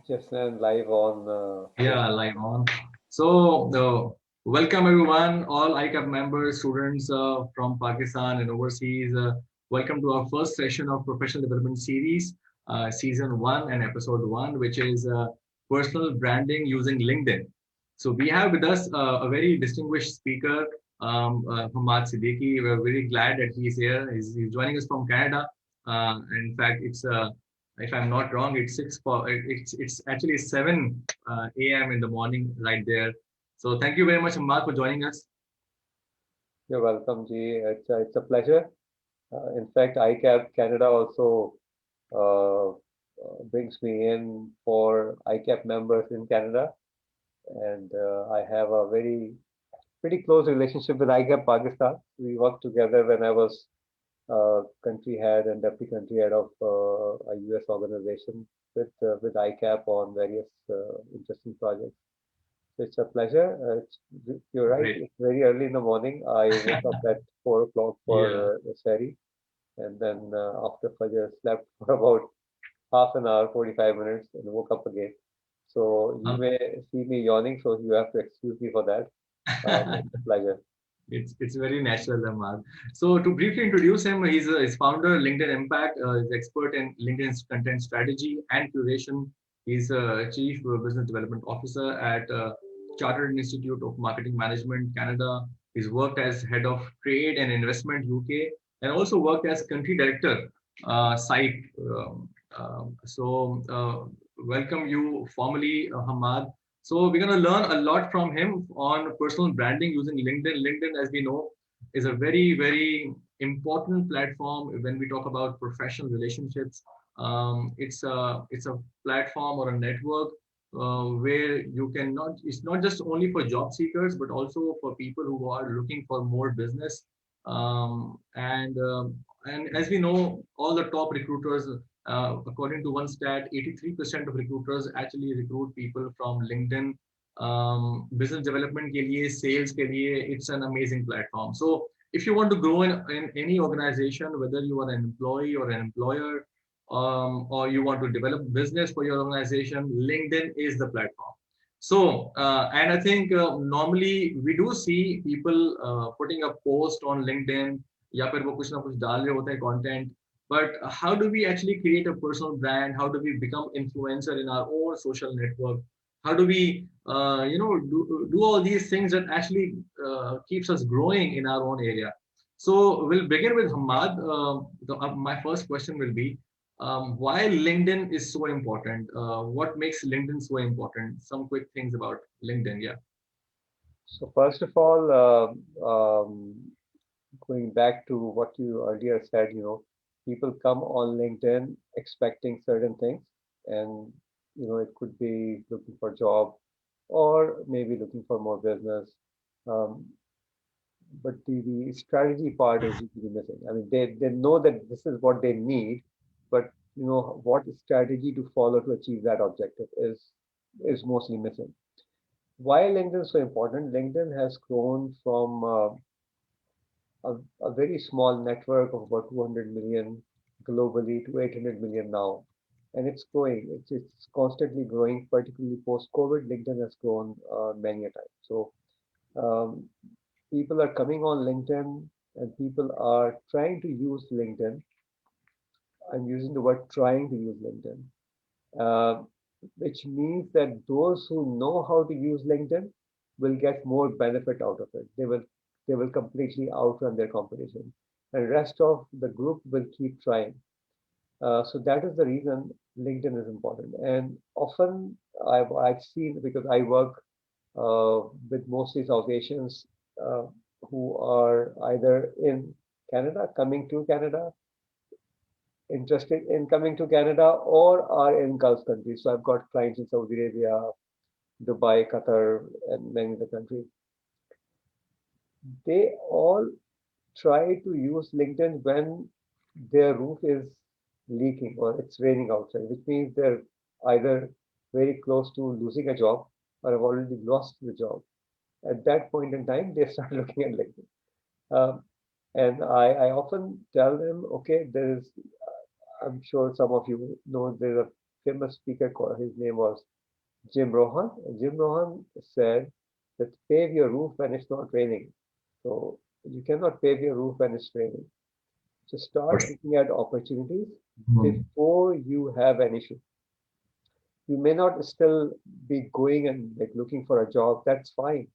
Just live on. Yeah, live on. So, welcome everyone, all ICAP members, students from Pakistan and overseas. Welcome to our first session of Professional Development Series, Season 1 and Episode 1, which is Personal Branding Using LinkedIn. So, we have with us a very distinguished speaker, Hamad Siddiqui. We're very glad that he's here. He's joining us from Canada. In fact, it's if I'm not wrong, it's it's actually 7 a.m. in the morning right there. So thank you very much, Mark, for joining us. You're welcome, G. It's a pleasure. In fact, ICAP Canada also brings me in for ICAP members in Canada, and I have a very pretty close relationship with ICAP Pakistan. We worked together when I was country head and deputy country head of a US organization with ICAP on various interesting projects. It's a pleasure. You're right. Great. It's very early in the morning. I woke up at 4 o'clock for Yeah. the ferry, and then after Fajr, slept for about half an hour, 45 minutes, and woke up again. So you Um, may see me yawning, so you have to excuse me for that. It's a pleasure. it's very natural, Mark. So to briefly introduce him, he's founder LinkedIn Impact. He's expert in LinkedIn's content strategy and curation. He's chief business development officer at Chartered Institute of Marketing Management, Canada. He's worked as head of trade and investment UK, and also worked as country director site. Welcome you formally, Hamad. So we're going to learn a lot from him on personal branding using LinkedIn. LinkedIn, as we know, is a very important platform when we talk about professional relationships. It's a platform or a network where you can not. It's not just only for job seekers, but also for people who are looking for more business. And as we know, all the top recruiters, according to one stat, 83% of recruiters actually recruit people from LinkedIn. Business development के लिए, sales के लिए, it's an amazing platform. So if you want to grow in any organization, whether you are an employee or an employer, or you want to develop business for your organization, LinkedIn is the platform. So, and I think normally we do see people putting a post on LinkedIn, या फिर वो कुछ ना कुछ डाल रहे होते हैं content. But how do we actually create a personal brand? How do we become influencer in our own social network? How do we, do all these things that actually keeps us growing in our own area? So we'll begin with Hamad. My first question will be, why LinkedIn is so important? What makes LinkedIn so important? Some quick things about LinkedIn. Yeah. So first of all, going back to what you earlier said, people come on LinkedIn expecting certain things, and it could be looking for a job or maybe looking for more business. Um, but the strategy part is usually missing. I mean, they know that this is what they need, but what strategy to follow to achieve that objective is mostly missing. Why LinkedIn is so important? LinkedIn has grown from a very small network of about 200 million globally to 800 million now. And it's growing. It's constantly growing, particularly post-COVID. LinkedIn has grown many a time. So um, people are coming on LinkedIn and people are trying to use LinkedIn. I'm using the word trying to use LinkedIn, uh, which means that those who know how to use LinkedIn will get more benefit out of it. They will completely outrun their competition, and rest of the group will keep trying. So that is the reason LinkedIn is important. And often I've seen, because I work with mostly South Asians uh, who are either in Canada, coming to Canada, interested in coming to Canada, or are in Gulf countries. So I've got clients in Saudi Arabia, Dubai, Qatar, and many other countries. They all try to use LinkedIn when their roof is leaking or it's raining outside, which means they're either very close to losing a job or have already lost the job. At that point in time, they start looking at LinkedIn. Um, and I often tell them, okay, I'm sure some of you know there's a famous speaker called, his name was Jim Rohn. Jim Rohn said that pave your roof when it's not raining. So you cannot pave your roof when it's raining. So start looking at opportunities Hmm. before you have an issue. You may not still be going and like looking for a job. That's fine,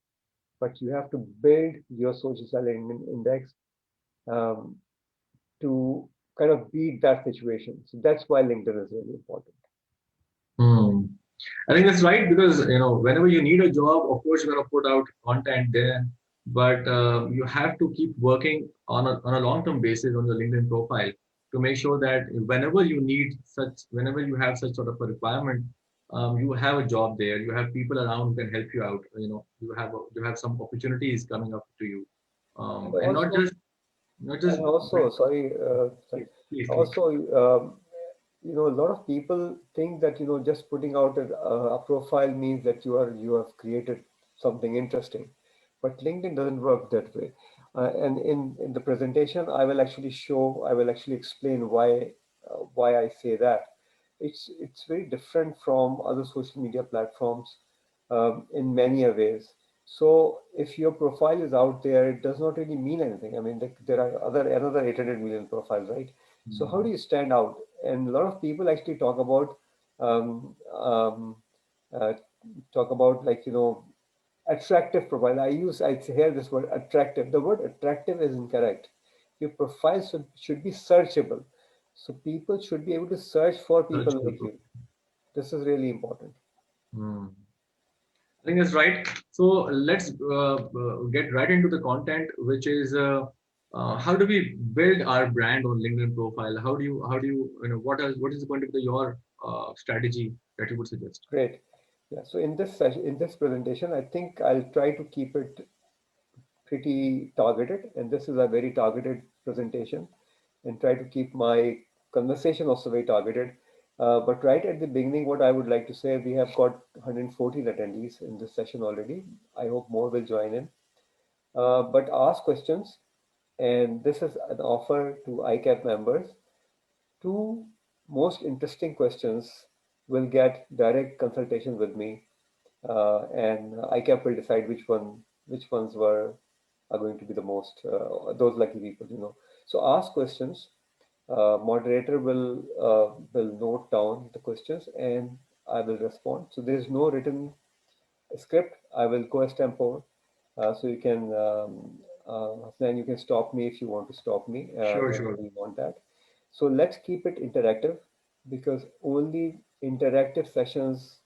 but you have to build your social selling index um, to kind of beat that situation. So that's why LinkedIn is really important. Hmm. I think that's right because whenever you need a job, of course you're gonna put out content there, but you have to keep working on a long-term basis on your LinkedIn profile to make sure that whenever you have such sort of a requirement, you have a job there, you have people around who can help you out. You have some opportunities coming up to you, And and also, not just sorry, please. also, a lot of people think that, just putting out a profile means that you have created something interesting, but LinkedIn doesn't work that way. And in the presentation, I will actually explain why I say that. It's very different from other social media platforms in many a ways. So if your profile is out there, it does not really mean anything. I mean, there are another 800 million profiles, right? So how do you stand out? And a lot of people actually um, um, uh, talk about like attractive profile. I hear this word attractive. The word attractive is incorrect. Your profile should be searchable. So people should be able to search for people Search like you. This is really important. Hmm. I think that's right. So let's get right into the content, which is how do we build our brand on LinkedIn profile? What is going to be your strategy that you would suggest? Great. Yeah. So in this session, in this presentation, I think I'll try to keep it pretty targeted, and this is a very targeted presentation, and try to keep my conversation also very targeted. But right at the beginning, what I would like to say, we have got 114 attendees in this session already. I hope more will join in. But ask questions, and this is an offer to ICAP members. Two most interesting questions will get direct consultation with me, and ICAP will decide which ones are going to be the most those lucky people. So ask questions. Moderator will note down the questions, and I will respond. So there is no written script. I will go extempore. So you can then you can stop me if you want to stop me Sure, whenever sure. you want that. So let's keep it interactive, because only interactive sessions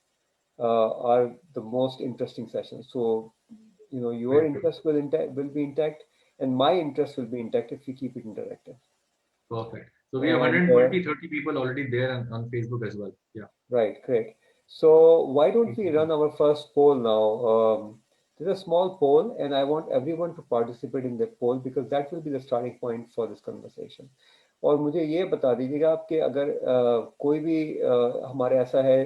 are the most interesting sessions. So your Very good. interest will be intact, and my interest will be intact if we keep it interactive. Perfect. So we have And 120, 30 people already there on Facebook as well. Yeah. right, great. So why don't we run our first poll now? There's a small poll, and I want everyone to participate in that poll, because that will be the starting point for this conversation. और मुझे ये बता दीजिएगा आप कि अगर कोई भी हमारे ऐसा है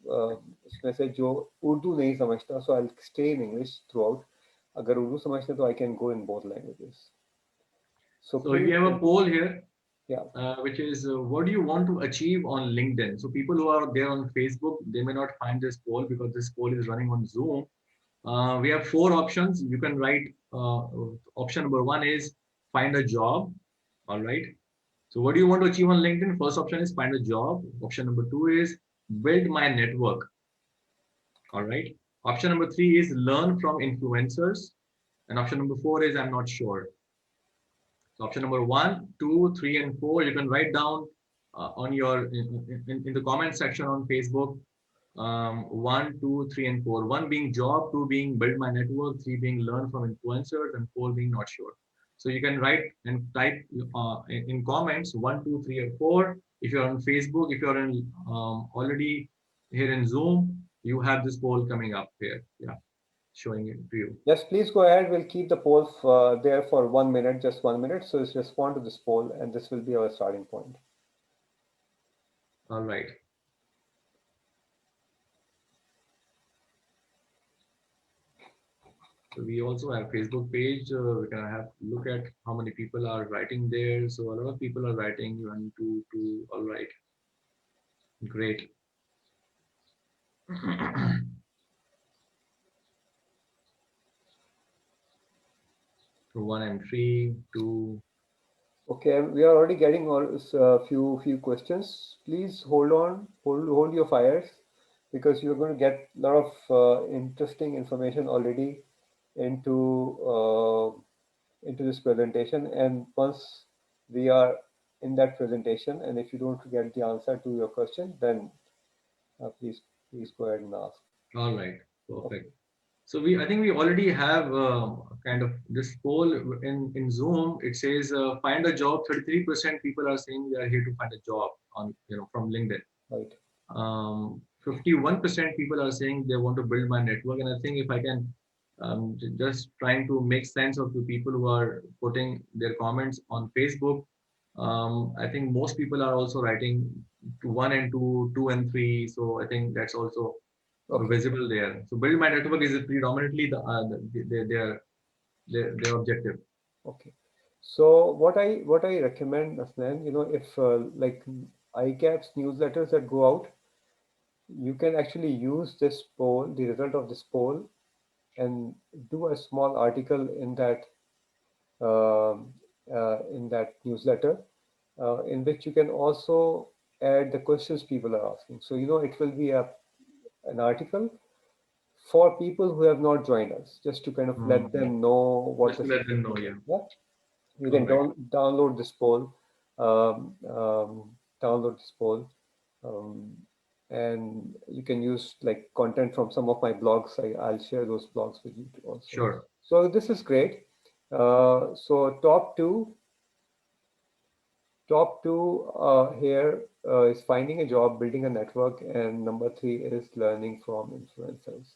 इसमें से जो उर्दू नहीं समझता, so I'll stay in English throughout. अगर उर्दू समझते तो I can go in both languages. So So we please, have a poll here, yeah, which is what do you want to achieve on LinkedIn? So people who are there on Facebook, they may not find this poll because this poll is running on Zoom. We have four options. You can write option number one is find a job. All right. So what do you want to achieve on LinkedIn? First option is find a job. Option number two is build my network. All right. Option number three is learn from influencers. And option number four is I'm not sure. So option number one, two, three, and four, you can write down on your in the comment section on Facebook. One, two, three, and four. One being job, two being build my network, three being learn from influencers, and four being not sure. So you can write and type in comments one, two, three, or four. If you're on Facebook, if you're in already here in Zoom, you have this poll coming up here. Yeah, showing it to you. yes, please go ahead. We'll keep the poll there for 1 minute, just 1 minute. So just respond to this poll, and this will be our starting point. All right. So we also have Facebook page. We can have look at how many people are writing there. So a lot of people are writing one, two, two. All right, great. So one entry, two. Okay, we are already getting a few questions. Please hold on, hold your fires, because you're going to get a lot of interesting information already into into this presentation. And once we are in that presentation, and if you don't get the answer to your question, then please go ahead and ask. All right, Okay. perfect. So I think we already have kind of this poll in Zoom. It says find a job. 33% people are saying they are here to find a job on from LinkedIn. Right. 51% people are saying they want to build my network. And I think if I can just trying to make sense of the people who are putting their comments on Facebook, I think most people are also writing to one and two, two and three. So I think that's also Okay. visible there. So build my network is predominantly their objective. Okay. So what I recommend, Asnan, if like ICAPS newsletters that go out, you can actually use this poll, the result of this poll, and do a small article um, in that newsletter, in which you can also add the questions people are asking. So it will be an article for people who have not joined us, just to kind of let Hmm. them know what Just the to let them situation know, is. yeah. Yeah, you All can right. download this poll, um, um, download this poll, um, and you can use like content from some of my blogs. I'll share those blogs with you too also. Sure. So this is great. So top two here is finding a job, building a network, and number three is learning from influencers.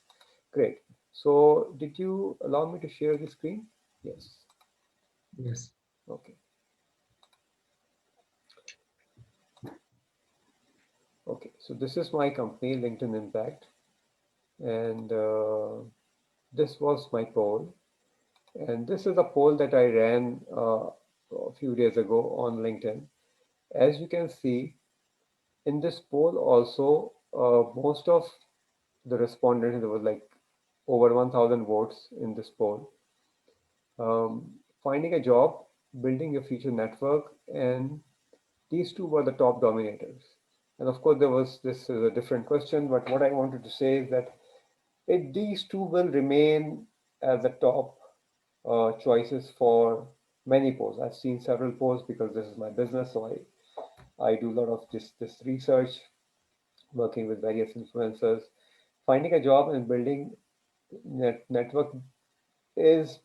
Great. So did you allow me to share the screen? Yes. Yes. Okay. Okay. So this is my company, LinkedIn Impact, and this was my poll. And this is a poll that I ran a few days ago on LinkedIn. As you can see, in this poll also, most of the respondents, there was like over 1,000 votes in this poll. Finding a job, building your future network, and these two were the top dominators. And of course, there was this is a different question, but what I wanted to say is that these two will remain as the top choices for many polls. I've seen several polls because this is my business, so I do a lot of this research, working with various influencers. Finding a job and building network is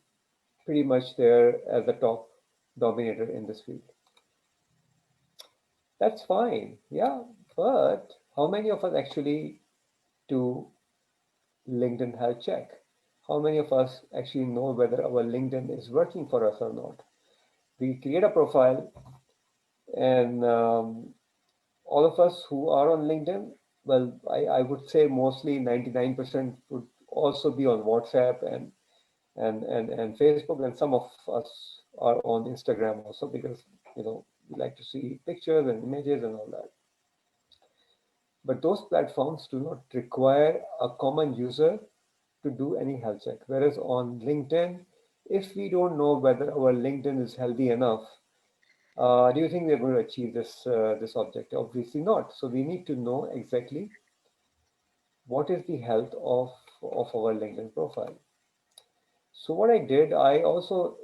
pretty much there as the top dominator in this field. That's fine, yeah, but how many of us actually do LinkedIn health check? How many of us actually know whether our LinkedIn is working for us or not? We create a profile, and all of us who are on LinkedIn, well, I would say mostly 99% would also be on WhatsApp and Facebook, and some of us are on Instagram also, because we like to see pictures and images and all that. But those platforms do not require a common user to do any health check. Whereas on LinkedIn, if we don't know whether our LinkedIn is healthy enough, do you think we're going to achieve this objective? Obviously not. So we need to know exactly what is the health of our LinkedIn profile. So what I did, I also,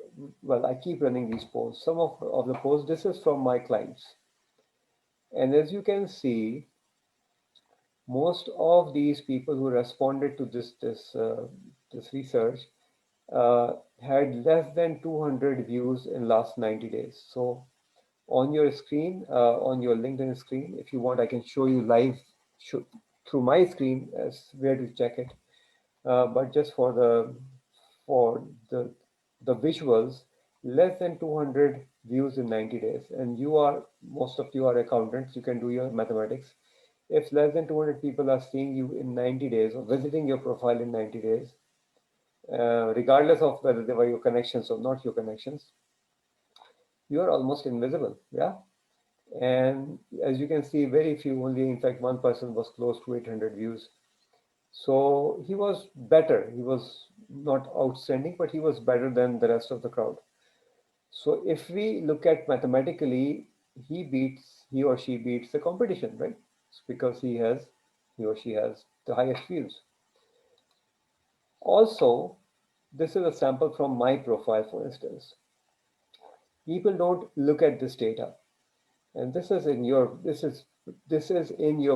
well, I keep running these posts. Some of the posts, this is from my clients. And as you can see, most of these people who responded to this research had less than 200 views in last 90 days. So on your screen, on your LinkedIn screen, if you want, I can show you live through my screen as where to check it. But just for the visuals, less than 200 views in 90 days. And most of you are accountants, you can do your mathematics. If less than 200 people are seeing you in 90 days or visiting your profile in 90 days, regardless of whether they were your connections or not your connections, you are almost invisible. Yeah. And as you can see, very few, only in fact, one person was close to 800 views. So he was better. He was not outstanding, but he was better than the rest of the crowd. So if we look at mathematically, he or she beats the competition, right? It's because he or she has the highest views. Also, this is a sample from my profile, for instance. People don't look at this data, and this is in your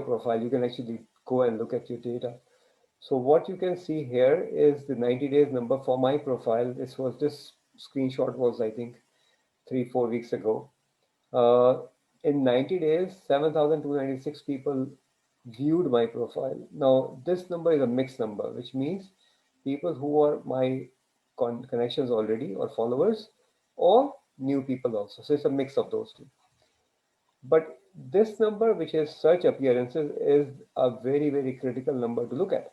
profile. You can actually go and look at your data. So what you can see here is the 90 days number for my profile. This screenshot was, I think, 3 4 weeks ago. Uh, in 90 days, 7,296 people viewed my profile. Now, this number is a mixed number, which means people who are my connections already or followers, or new people also. So it's a mix of those two. But this number, which is search appearances, is a very, very critical number to look at.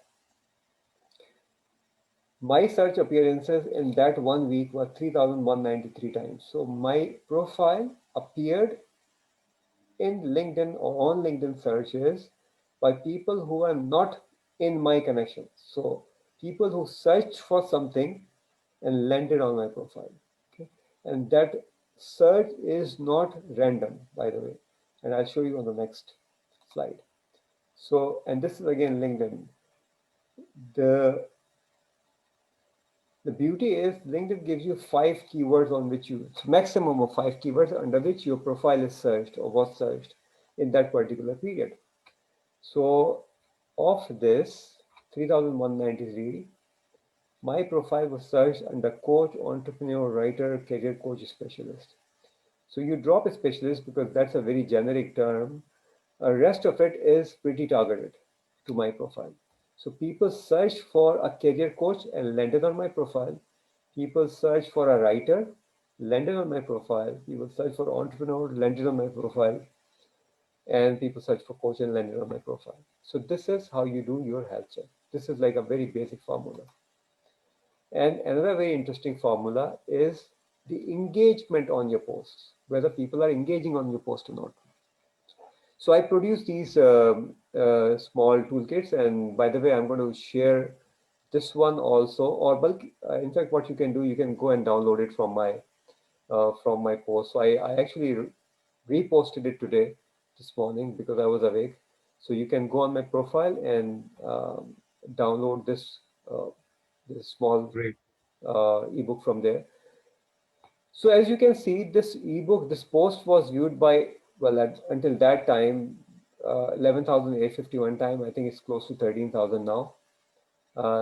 My search appearances in that 1 week were 3,193 times. So my profile appeared in LinkedIn or on LinkedIn searches by people who are not in my connections. So people who searched for something and landed on my profile. Okay? And that search is not random, by the way. And I'll show you on the next slide. So, and this is again LinkedIn. The the beauty is LinkedIn gives you 5 keywords on which maximum of 5 keywords under which your profile is searched or was searched in that particular period. So of this 3,193, my profile was searched under coach, entrepreneur, writer, career coach, specialist. So you drop a specialist because that's a very generic term. The rest of it is pretty targeted to my profile. So people search for a career coach and landed on my profile. People search for a writer, landed on my profile. People search for entrepreneur, landed on my profile. And people search for coach and landed on my profile. So this is how you do your health check. This is like a very basic formula. And another very interesting formula is the engagement on your posts, whether people are engaging on your post or not. So I produced these small toolkits, and by the way, I'm going to share this one also. Or bulk, in fact, what you can do, you can go and download it from my post. So I actually reposted it today, this morning, because I was awake. So you can go on my profile and download uh, this small Great. ebook from there. So as you can see, this ebook, this post was viewed by, well, until that time, 11,851 time. I think it's close to 13,000 now.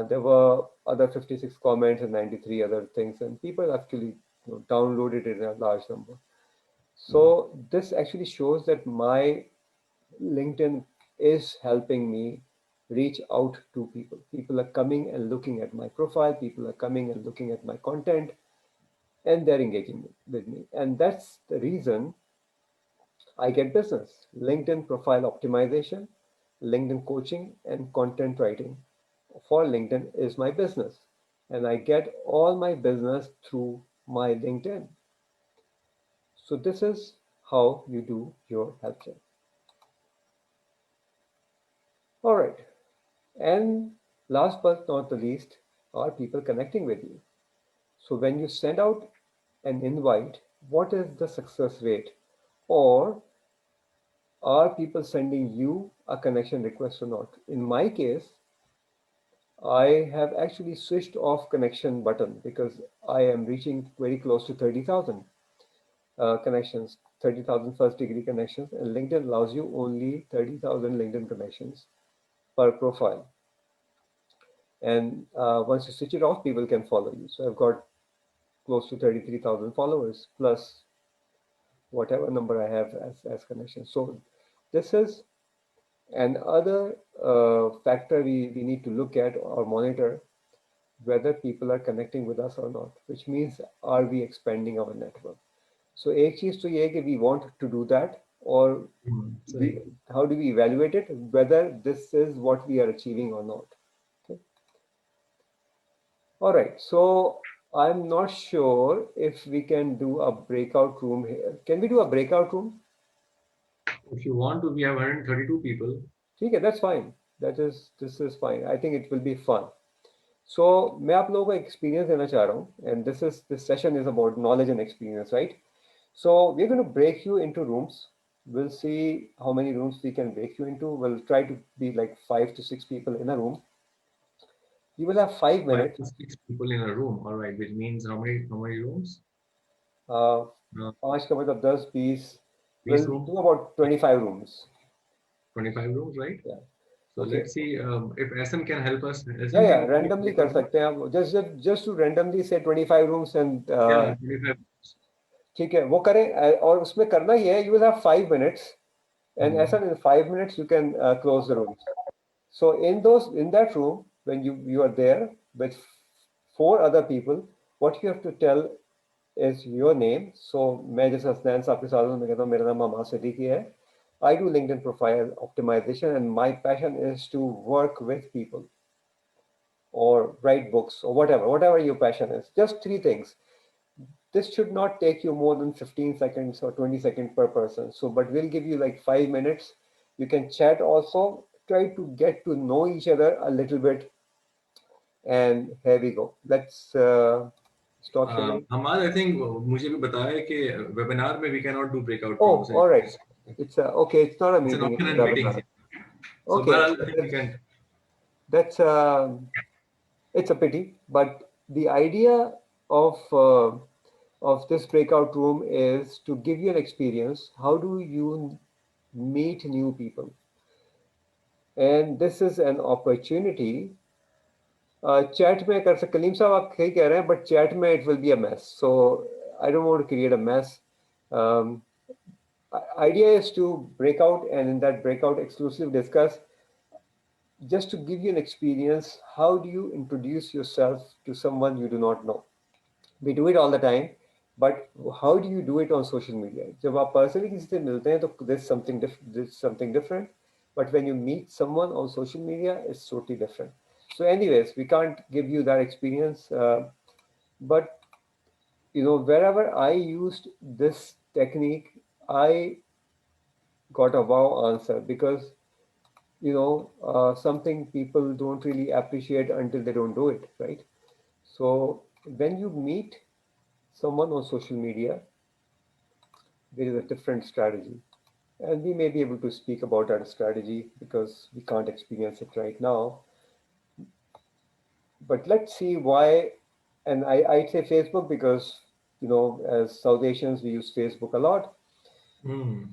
There were other 56 comments and 93 other things, and people actually downloaded it in a large number. So this actually shows that my LinkedIn is helping me reach out to people. People are coming and looking at my profile. People are coming and looking at my content, and they're engaging with me. And that's the reason I get business. LinkedIn profile optimization, LinkedIn coaching, and content writing for LinkedIn is my business. And I get all my business through my LinkedIn. So this is how you do your health check. All right. And last but not the least, are people connecting with you? So when you send out an invite, what is the success rate? Or are people sending you a connection request or not? In my case, I have actually switched off connection button because I am reaching very close to 30,000 connections, 30,000 first degree connections, and LinkedIn allows you only 30,000 LinkedIn connections per profile. And once you switch it off, people can follow you. So I've got close to 33,000 followers plus whatever number I have as connections. So this is another factor we need to look at or monitor, whether people are connecting with us or not, which means are we expanding our network? So एक चीज तो ये है कि we want to do that, or Sorry. how do we evaluate it, whether this is what we are achieving or not. Okay. All right, so I'm not sure if we can do a breakout room here. Can we do a breakout room? If you want to, we have 132 people. Okay, that's fine. This is fine. I think it will be fun. So मैं आप लोगों को experience देना चाह रहा हूँ, and this session is about knowledge and experience, right? So we're going to break you into rooms. We'll see how many rooms we can break you into. We'll try to be like 5 to 6 people in a room. You will have 5 minutes. 5 to 6 people in a room. All right, which means how many rooms? Uh, Uh, 5 का मतलब 10, 20. these We'll rooms, do about 25 rooms. 25 rooms, right? Yeah. So Okay. let's see if SM can help us. SM, Yeah. can you Randomly कर सकते हैं आप. Just to randomly say 25 rooms and yeah, 25 rooms. ठीक है वो करें और उसमें करना ही है. You will have 5 minutes and Hmm. ऐसा in 5 minutes you can close the rooms. So in that room, when you are there with 4 other people, what you have to tell is your name. So मैं जैसे हसनैन साहब के साथ हूँ, मैं कहता हूँ मेरा नाम अमार सिद्दीकी है. I do LinkedIn profile optimization and my passion is to work with people or write books or whatever your passion is. Just 3 things. This should not take you more than 15 seconds or 20 seconds per person. So, but we'll give you like 5 minutes. You can chat also. Try to get to know each other a little bit. And here we go. Let's stop sharing. Hamad, I think मुझे भी बताया कि webinar में we cannot do breakout Oh, rooms. all right. It's okay. It's not a It's an meeting. It's a offline meeting. webinar. So, Okay, but I think we can. that's it's a pity. But the idea of uh, of this breakout room is to give you an experience. How do you meet new people? And this is an opportunity. Chat में कर सकते कलीम साहब आप सही कह रहे हैं but chat में it will be a mess. So I don't want to create a mess. Um, idea is to break out and in that breakout exclusive discuss just to give you an experience. How do you introduce yourself to someone you do not know? We do it all the time, but how do you do it on social media? जब आप personally किसी से मिलते हैं तो there's something different, but when you meet someone on social media, it's totally different. So, anyways, we can't give you that experience, but wherever I used this technique, I got a wow answer because something people don't really appreciate until they don't do it, right? So when you meet someone on social media, there is a different strategy. And we may be able to speak about that strategy because we can't experience it right now. But let's see why. And I'd say Facebook because, as South Asians, we use Facebook a lot. Hmm.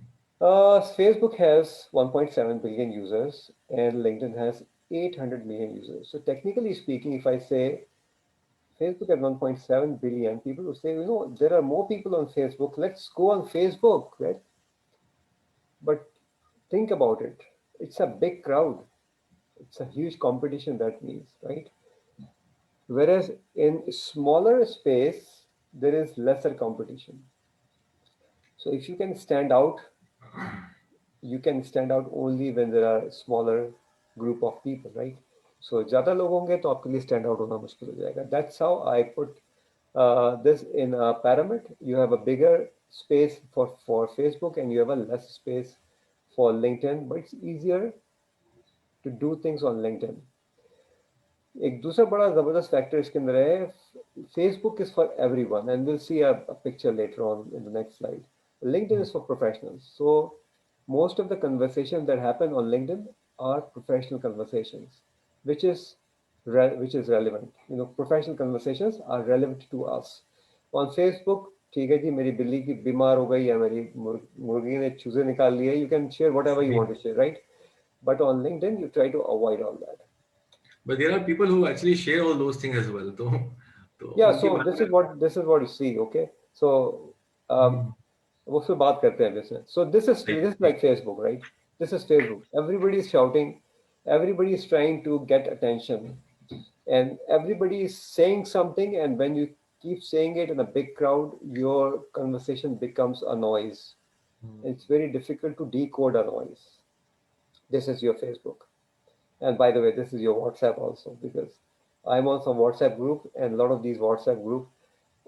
Facebook has 1.7 billion users and LinkedIn has 800 million users. So technically speaking, if I say Facebook has 1.7 billion, people will say, there are more people on Facebook. Let's go on Facebook, right? But think about it. It's a big crowd. It's a huge competition that means, right? Whereas in smaller space, there is lesser competition. So if you can stand out, you can stand out only when there are smaller group of people, right? So ज़्यादा लोग होंगे तो आपके लिए stand out होना मुश्किल हो जाएगा. That's how I put this in a pyramid. You have a bigger space for Facebook and you have a less space for LinkedIn, but it's easier to do things on LinkedIn. एक दूसरा बड़ा जबरदस्त factor इसके अंदर है. Facebook is for everyone, and we'll see a picture later on in the next slide. LinkedIn is for professionals. So most of the conversations that happen on LinkedIn are professional conversations, which is which is relevant. Professional conversations are relevant to us. On Facebook, ठीक है जी मेरी बिल्ली की बीमार हो गई या मेरी मुर्गी ने चूजे निकाल लिए. You can share whatever you want to share, right? But on LinkedIn, you try to avoid all that. But there are people who actually share all those things as well. तो Yeah, उनकी so बात this is what you see, okay? So हम्म, वो फिर बात करते हैं business. So this is like Facebook, right? This is Facebook. Everybody is shouting, everybody is trying to get attention, and everybody is saying something. And when you keep saying it in a big crowd, your conversation becomes a noise. It's very difficult to decode a noise. This is your Facebook. And by the way, this is your WhatsApp also because I'm on some WhatsApp group and a lot of these WhatsApp group.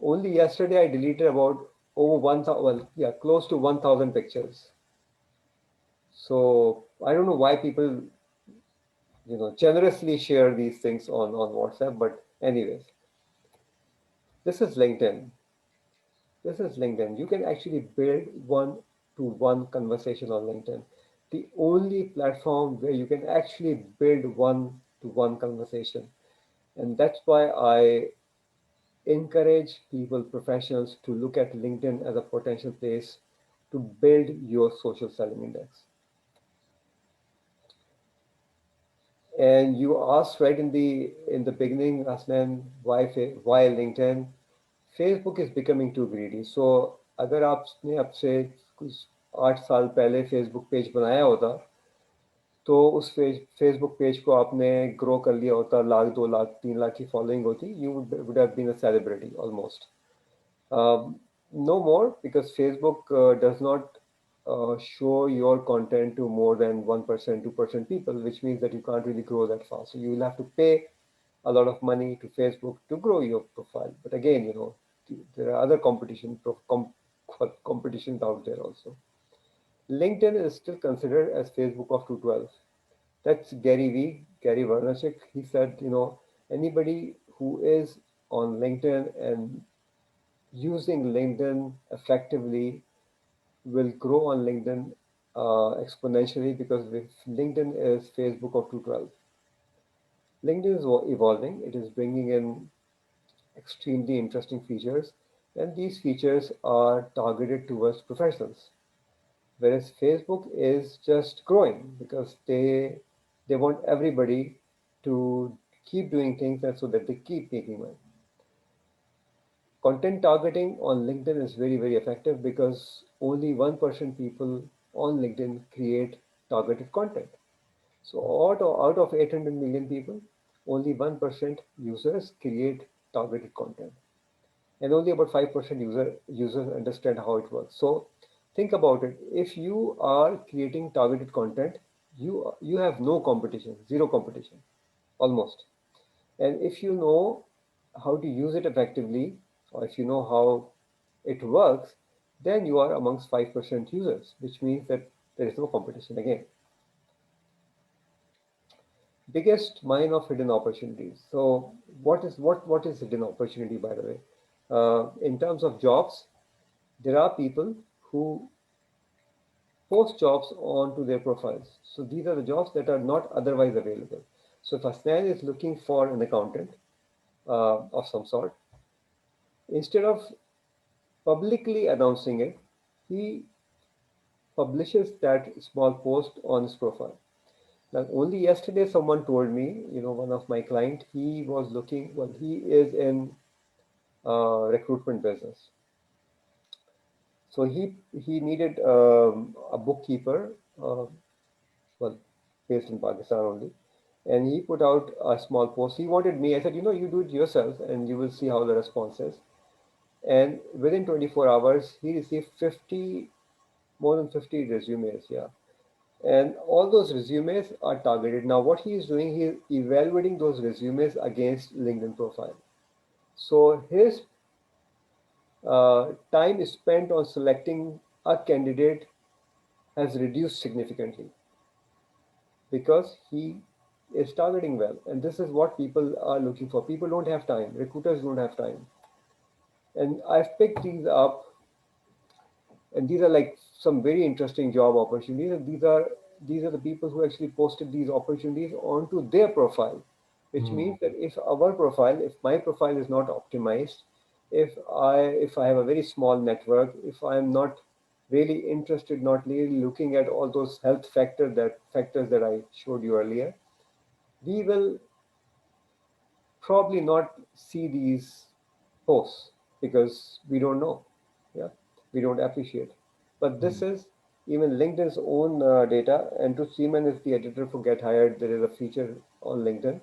Only yesterday I deleted about over 1,000, well, yeah, close to 1,000 pictures. So I don't know why people generously share these things on WhatsApp. But anyways, this is LinkedIn. This is LinkedIn. You can actually build one-to-one conversation on LinkedIn. The only platform where you can actually build one-to-one conversation. And that's why I encourage people, professionals, to look at LinkedIn as a potential place to build your social selling index. And you asked right in the beginning, Aslan, why LinkedIn? Facebook is becoming too greedy. So अगर आपने अब से कुछ 8 साल पहले Facebook page बनाया होता तो उस फेसबुक पेज को आपने ग्रो कर लिया होता, 1 लाख 2 लाख 3 लाख की फॉलोइंग होती, you would have been a celebrity almost. No more, because Facebook does not show your content to more than 1%, 2% people, which means that you can't really grow that fast. So you will have to pay a lot of money to Facebook to grow your profile. But again, there are other competitions out there also. LinkedIn is still considered as Facebook of 2012. That's Gary Vaynerchuk. He said, anybody who is on LinkedIn and using LinkedIn effectively will grow on LinkedIn exponentially, because LinkedIn is Facebook of 2012. LinkedIn is evolving. It is bringing in extremely interesting features, and these features are targeted towards professionals. Whereas Facebook is just growing because they want everybody to keep doing things, and so that they keep making money. Content targeting on LinkedIn is very, very effective because only 1% people on LinkedIn create targeted content. So out of 800 million people, only 1% users create targeted content, and only about 5% users understand how it works. So think about it. If you are creating targeted content, you have no competition, zero competition, almost. And if you know how to use it effectively, or if you know how it works, then you are amongst 5% users, which means that there is no competition again. Biggest mine of hidden opportunities. So what is hidden opportunity, by the way? In terms of jobs, there are people who post jobs onto their profiles. So these are the jobs that are not otherwise available. So if Hasnan is looking for an accountant of some sort, instead of publicly announcing it, he publishes that small post on his profile. Now, only yesterday someone told me, one of my client, he was looking, well, he is in recruitment business. So he needed a bookkeeper, well, based in Pakistan only, and he put out a small post. He wanted me. I said, you do it yourself, and you will see how the response is. And within 24 hours, he received more than 50 resumes. Yeah, and all those resumes are targeted. Now, what he is doing, he is evaluating those resumes against LinkedIn profile. So his time spent on selecting a candidate has reduced significantly because he is targeting well. And this is what people are looking for. People don't have time. Recruiters don't have time. And I've picked these up, and these are like some very interesting job opportunities. And these are the people who actually posted these opportunities onto their profile, which means that if my profile is not optimized, if I have a very small network, if I am not really interested, not really looking at all those health factors that I showed you earlier, we will probably not see these posts because we don't know. Yeah, we don't appreciate. But this is even LinkedIn's own data. And to Seaman is the editor for Get Hired. There is a feature on LinkedIn,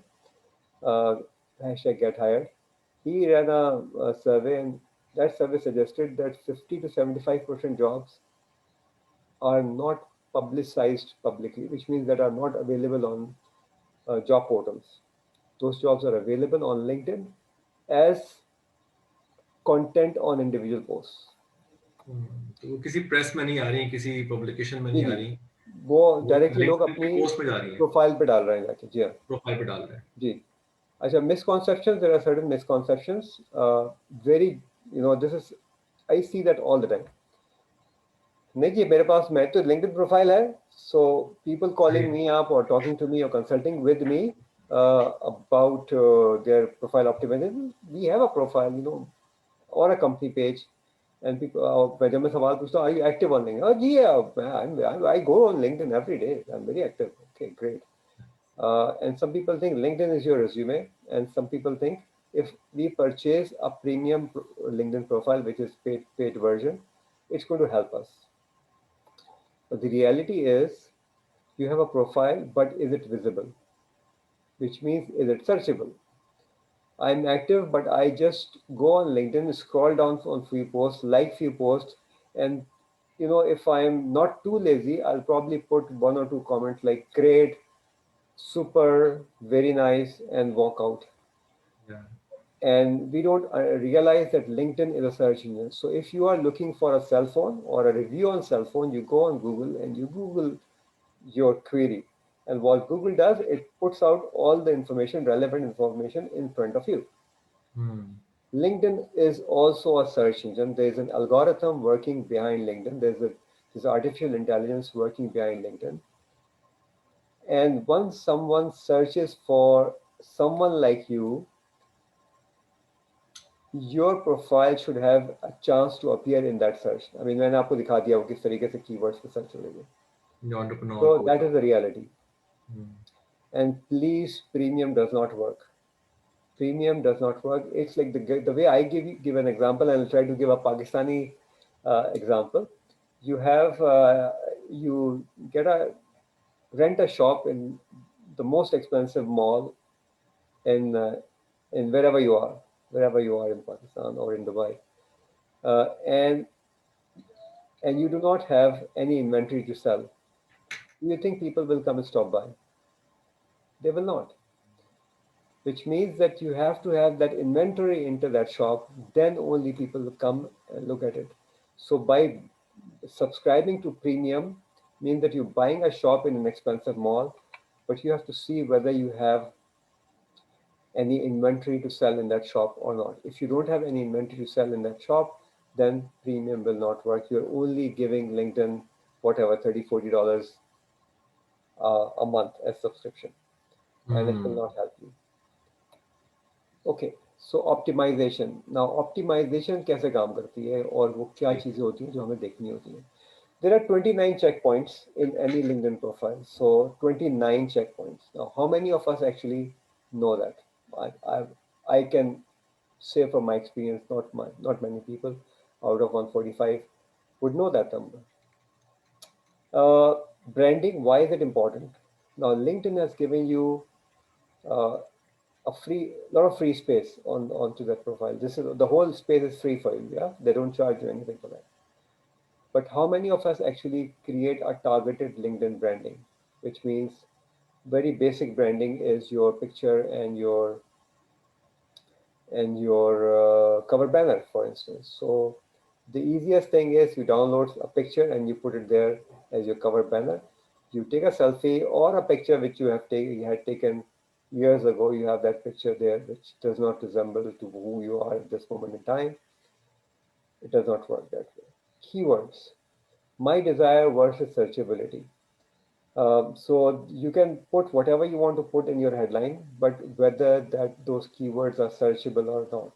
uh, hashtag Get Hired. He ran a survey, and that survey suggested that 50 to 75% jobs are not publicized publicly, which means that are not available on job portals. Those jobs are available on LinkedIn as content on individual posts. तो वो किसी press में नहीं आ रही, किसी publication में जी नहीं आ जी रही. वो वो डायरेक्टली लोग लिंक्डइन की अपनी पोस्ट पे जा रही है, प्रोफाइल पे डाल रहे हैं जाके। जी हाँ। प्रोफाइल पे डाल रहे हैं। जी। अच्छा, misconceptions, there are certain misconceptions, very, this is, I see that all the time. नहीं जी, मेरे पास, मैं तो लिंक्डइन प्रोफाइल है, so people calling right. Me up और टॉकिंग टू मी और consulting with me about their profile optimization. We have a profile, or a company page, and people, जब मैं सवाल पूछता हूँ, are you active on LinkedIn? Oh, ji, I go on LinkedIn every day. I'm very active. Okay, great. And some people think LinkedIn is your resume, and some people think if we purchase a premium LinkedIn profile, which is paid version, it's going to help us. But the reality is, you have a profile, but is it visible? Which means, is it searchable? I'm active, but I just go on LinkedIn, scroll down on few posts, like few posts, and if I'm not too lazy, I'll probably put one or two comments like great, super, very nice, and walk out. Yeah. And we don't realize that LinkedIn is a search engine. So if you are looking for a cell phone or a review on cell phone, you go on Google and you Google your query. And what Google does, it puts out all the information, relevant information in front of you. Hmm. LinkedIn is also a search engine. There's an algorithm working behind LinkedIn. There's artificial intelligence working behind LinkedIn. And once someone searches for someone like you, your profile should have a chance to appear in that search. I mean, मैंने आपको दिखा दिया वो किस तरीके से keywords पे search हो रही है. The entrepreneur So coach. that is the reality. Hmm. And please, premium does not work. Premium does not work. It's like the way I give an example, and I'll try to give a Pakistani example. You have you get a rent a shop in the most expensive mall in wherever you are in Pakistan or in Dubai, uh, and and you do not have any inventory to sell. Do you think people will come and stop by? They will not. Which means that you have to have that inventory into that shop, then only people will come and look at it. So by subscribing to premium means that you're buying a shop in an expensive mall, but you have to see whether you have any inventory to sell in that shop or not. If you don't have any inventory to sell in that shop, then premium will not work. You're only giving LinkedIn whatever, $30, $40 a month as subscription, and it will Hmm. not help you. Okay, so optimisation, now optimisation कैसे काम करती है और वो क्या Right. चीज़ें होती हैं जो हमें देखनी होती हैं. There are 29 checkpoints in any LinkedIn profile. So 29 checkpoints. Now, how many of us actually know that? I, I, I can say from my experience, not many people out of 145 would know that number. Uh, Branding, why is it important? Now, LinkedIn has given you uh, a lot of free space onto that profile. This is the whole space is free for you. Yeah, they don't charge you anything for that. But how many of us actually create a targeted LinkedIn branding, which means very basic branding is your picture and your cover banner, for instance. So the easiest thing is you download a picture and you put it there as your cover banner. You take a selfie or a picture which you had taken years ago. You have that picture there, which does not resemble to who you are at this moment in time. It does not work that way. Keywords. My desire versus searchability. So you can put whatever you want to put in your headline, but whether that those keywords are searchable or not,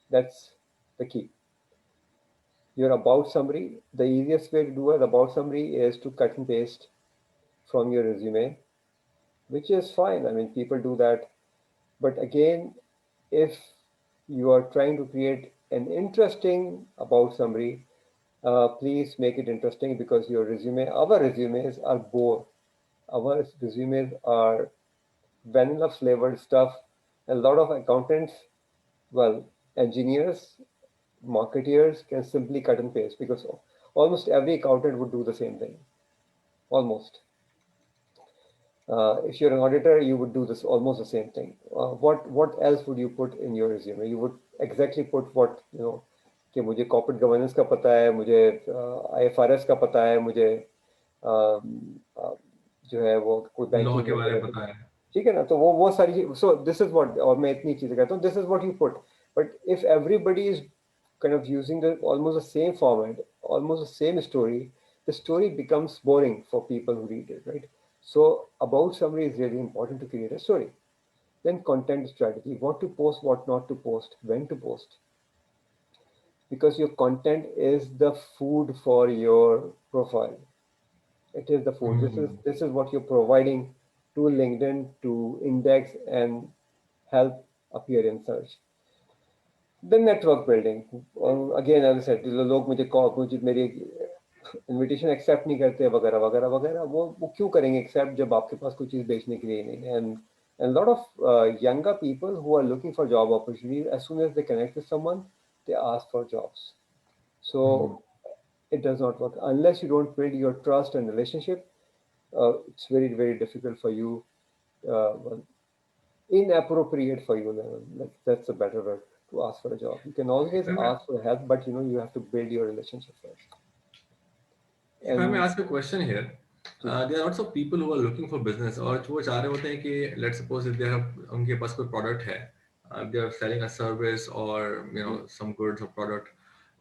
that's the key. Your about summary, the easiest way to do an about summary is to cut and paste from your resume, which is fine. I mean, people do that. But again, if you are trying to create an interesting about summary, please make it interesting because our resumes are bore. Our resumes are vanilla flavored stuff. A lot of accountants, well, engineers, marketeers can simply cut and paste because almost every accountant would do the same thing. Almost. If you're an auditor, you would do this almost the same thing. What else would you put in your resume? You would exactly put what कि मुझे corporate governance का पता है, मुझे IFRS का पता है, मुझे जो है वो कोई लॉ बैंकिंग के बारे में वगैरह, पता है। ठीक है ना, तो वो सारी, सो दिस इज व्हाट, और मैं इतनी चीजें कहता हूँ, this is what you put, but if everybody is kind of using the almost the same format, almost the same story, the story becomes boring for people who read it, right? So about summary is really important to create a story. Then content strategy, what to post, what not to post, when to post, because your content is the food for your profile. It is the food. This is hmm. this is what you're providing to LinkedIn to index and help appear in search. Then network building. Again, as I said, लोग मुझे मेरी invitation accept नहीं करते वगैरह वगैरह वगैरह, वो क्यों करेंगे एक्सेप्ट जब आपके पास कोई चीज़ बेचने के लिए नहीं है? And lot of younger people who are looking for job opportunities, as soon as they connect with someone, they ask for jobs. So hmm. it does not work unless you don't build your trust and relationship. It's very very difficult for you, well, inappropriate for you. Like, that's a better word, to ask for a job. You can always If I may, ask for help, but you have to build your relationship first. if I may And ask a question here, there are lots of people who are looking for business और वो चाह रहे होते हैं कि let's suppose if they have उनके पास कोई product है, they are selling a service or you know some goods or product,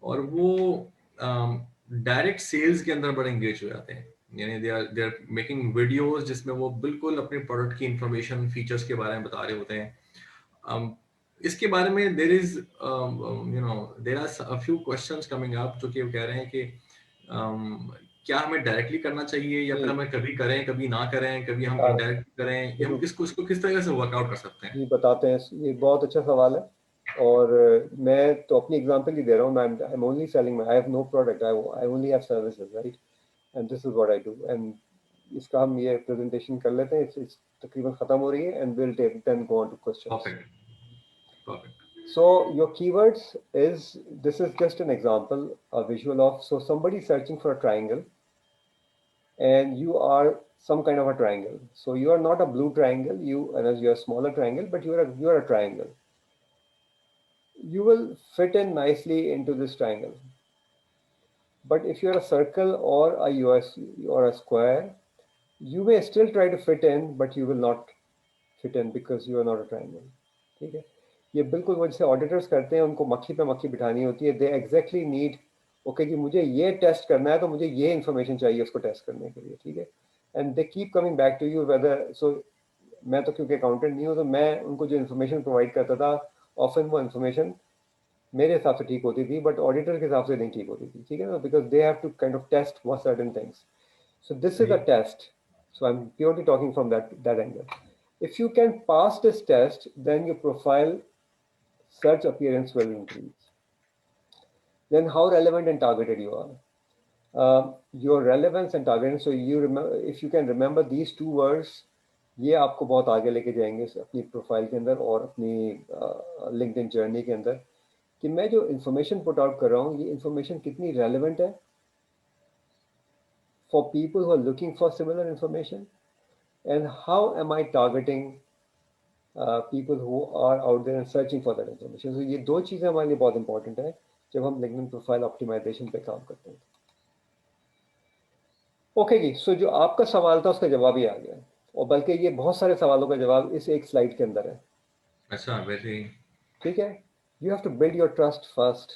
और वो डायरेक्ट सेल्स के अंदर बड़े एंगेज हो जाते हैं, यानी दे आर मेकिंग वीडियोस जिसमें वो बिल्कुल अपने प्रोडक्ट की इंफॉर्मेशन फीचर्स के बारे में बता रहे होते हैं। इसके बारे में there is you know there are a few questions coming up जो कि वो कह रहे हैं कि क्या हमें डायरेक्टली करना चाहिए या फिर जी, हमें कभी करें कभी ना करें, कभी हम बता इनडायरेक्ट करें, या हम देखो, इसको किस तरह से वर्कआउट कर सकते हैं? जी बताते हैं, ये बहुत अच्छा सवाल है। और मैं तो अपनी एग्जांपल ही दे रहा हूँ। I am only selling, I have no product, I only have services, right? And this is what I do. And इसका हम ये प्रेजेंटेशन कर लेते हैं, इट्स तकरीबन खत्म हो रही है, and will take then go on to questions. Perfect. Perfect. So your keywords is, this is just an example, a visual of, so somebody searching for a triangle, and you are some kind of a triangle. So you are not a blue triangle, and as you're a smaller triangle, but you are a triangle. You will fit in nicely into this triangle. But if you're a circle or a US or a square, you may still try to fit in, but you will not fit in because you are not a triangle. ठीक है? ये बिल्कुल वो जैसे auditors करते हैं, उनको मक्खी पे मक्खी बिठानी होती है। दे एग्जैक्टली नीड, ओके जी मुझे ये टेस्ट करना है, तो मुझे ये इन्फॉर्मेशन चाहिए उसको टेस्ट करने के लिए, ठीक है? And they keep coming back to you whether, so मैं तो क्योंकि अकाउंटेंट नहीं हूँ, तो मैं उनको जो इन्फॉर्मेशन प्रोवाइड करता था, ऑफन वो इन्फॉर्मेशन मेरे हिसाब से ठीक होती थी, बट ऑडिटर के हिसाब से नहीं ठीक होती थी, ठीक है ना? Because they have to kind of test one certain things. So this is सही। a test. So I'm purely talking from that angle. If you can pass this test, then your profile search appearance will increase. Then how relevant and targeted you are. Your relevance and targeting. So you remember, if you can remember these two words, ये आपको बहुत आगे लेके जाएंगे अपनी profile के अंदर और अपनी लिंक्डइन जर्नी के अंदर, कि मैं जो इन्फॉर्मेशन पुट आउट कर रहा हूँ, ये इन्फॉर्मेशन कितनी रेलेवेंट है for people who are looking for similar information, and how am I targeting people who are out there and searching for that information. So ये दो चीज़ें हमारे लिए बहुत इंपॉर्टेंट है जब हम लिंक्डइन प्रोफाइल ऑप्टिमाइजेशन पे काम करते हैं। ओके जी, सो जो आपका सवाल था उसका जवाब ही आ गया, और बल्कि ये बहुत सारे सवालों का जवाब इस एक स्लाइड के अंदर है। अच्छा, वैसे ही। ठीक है? You have to build your trust first,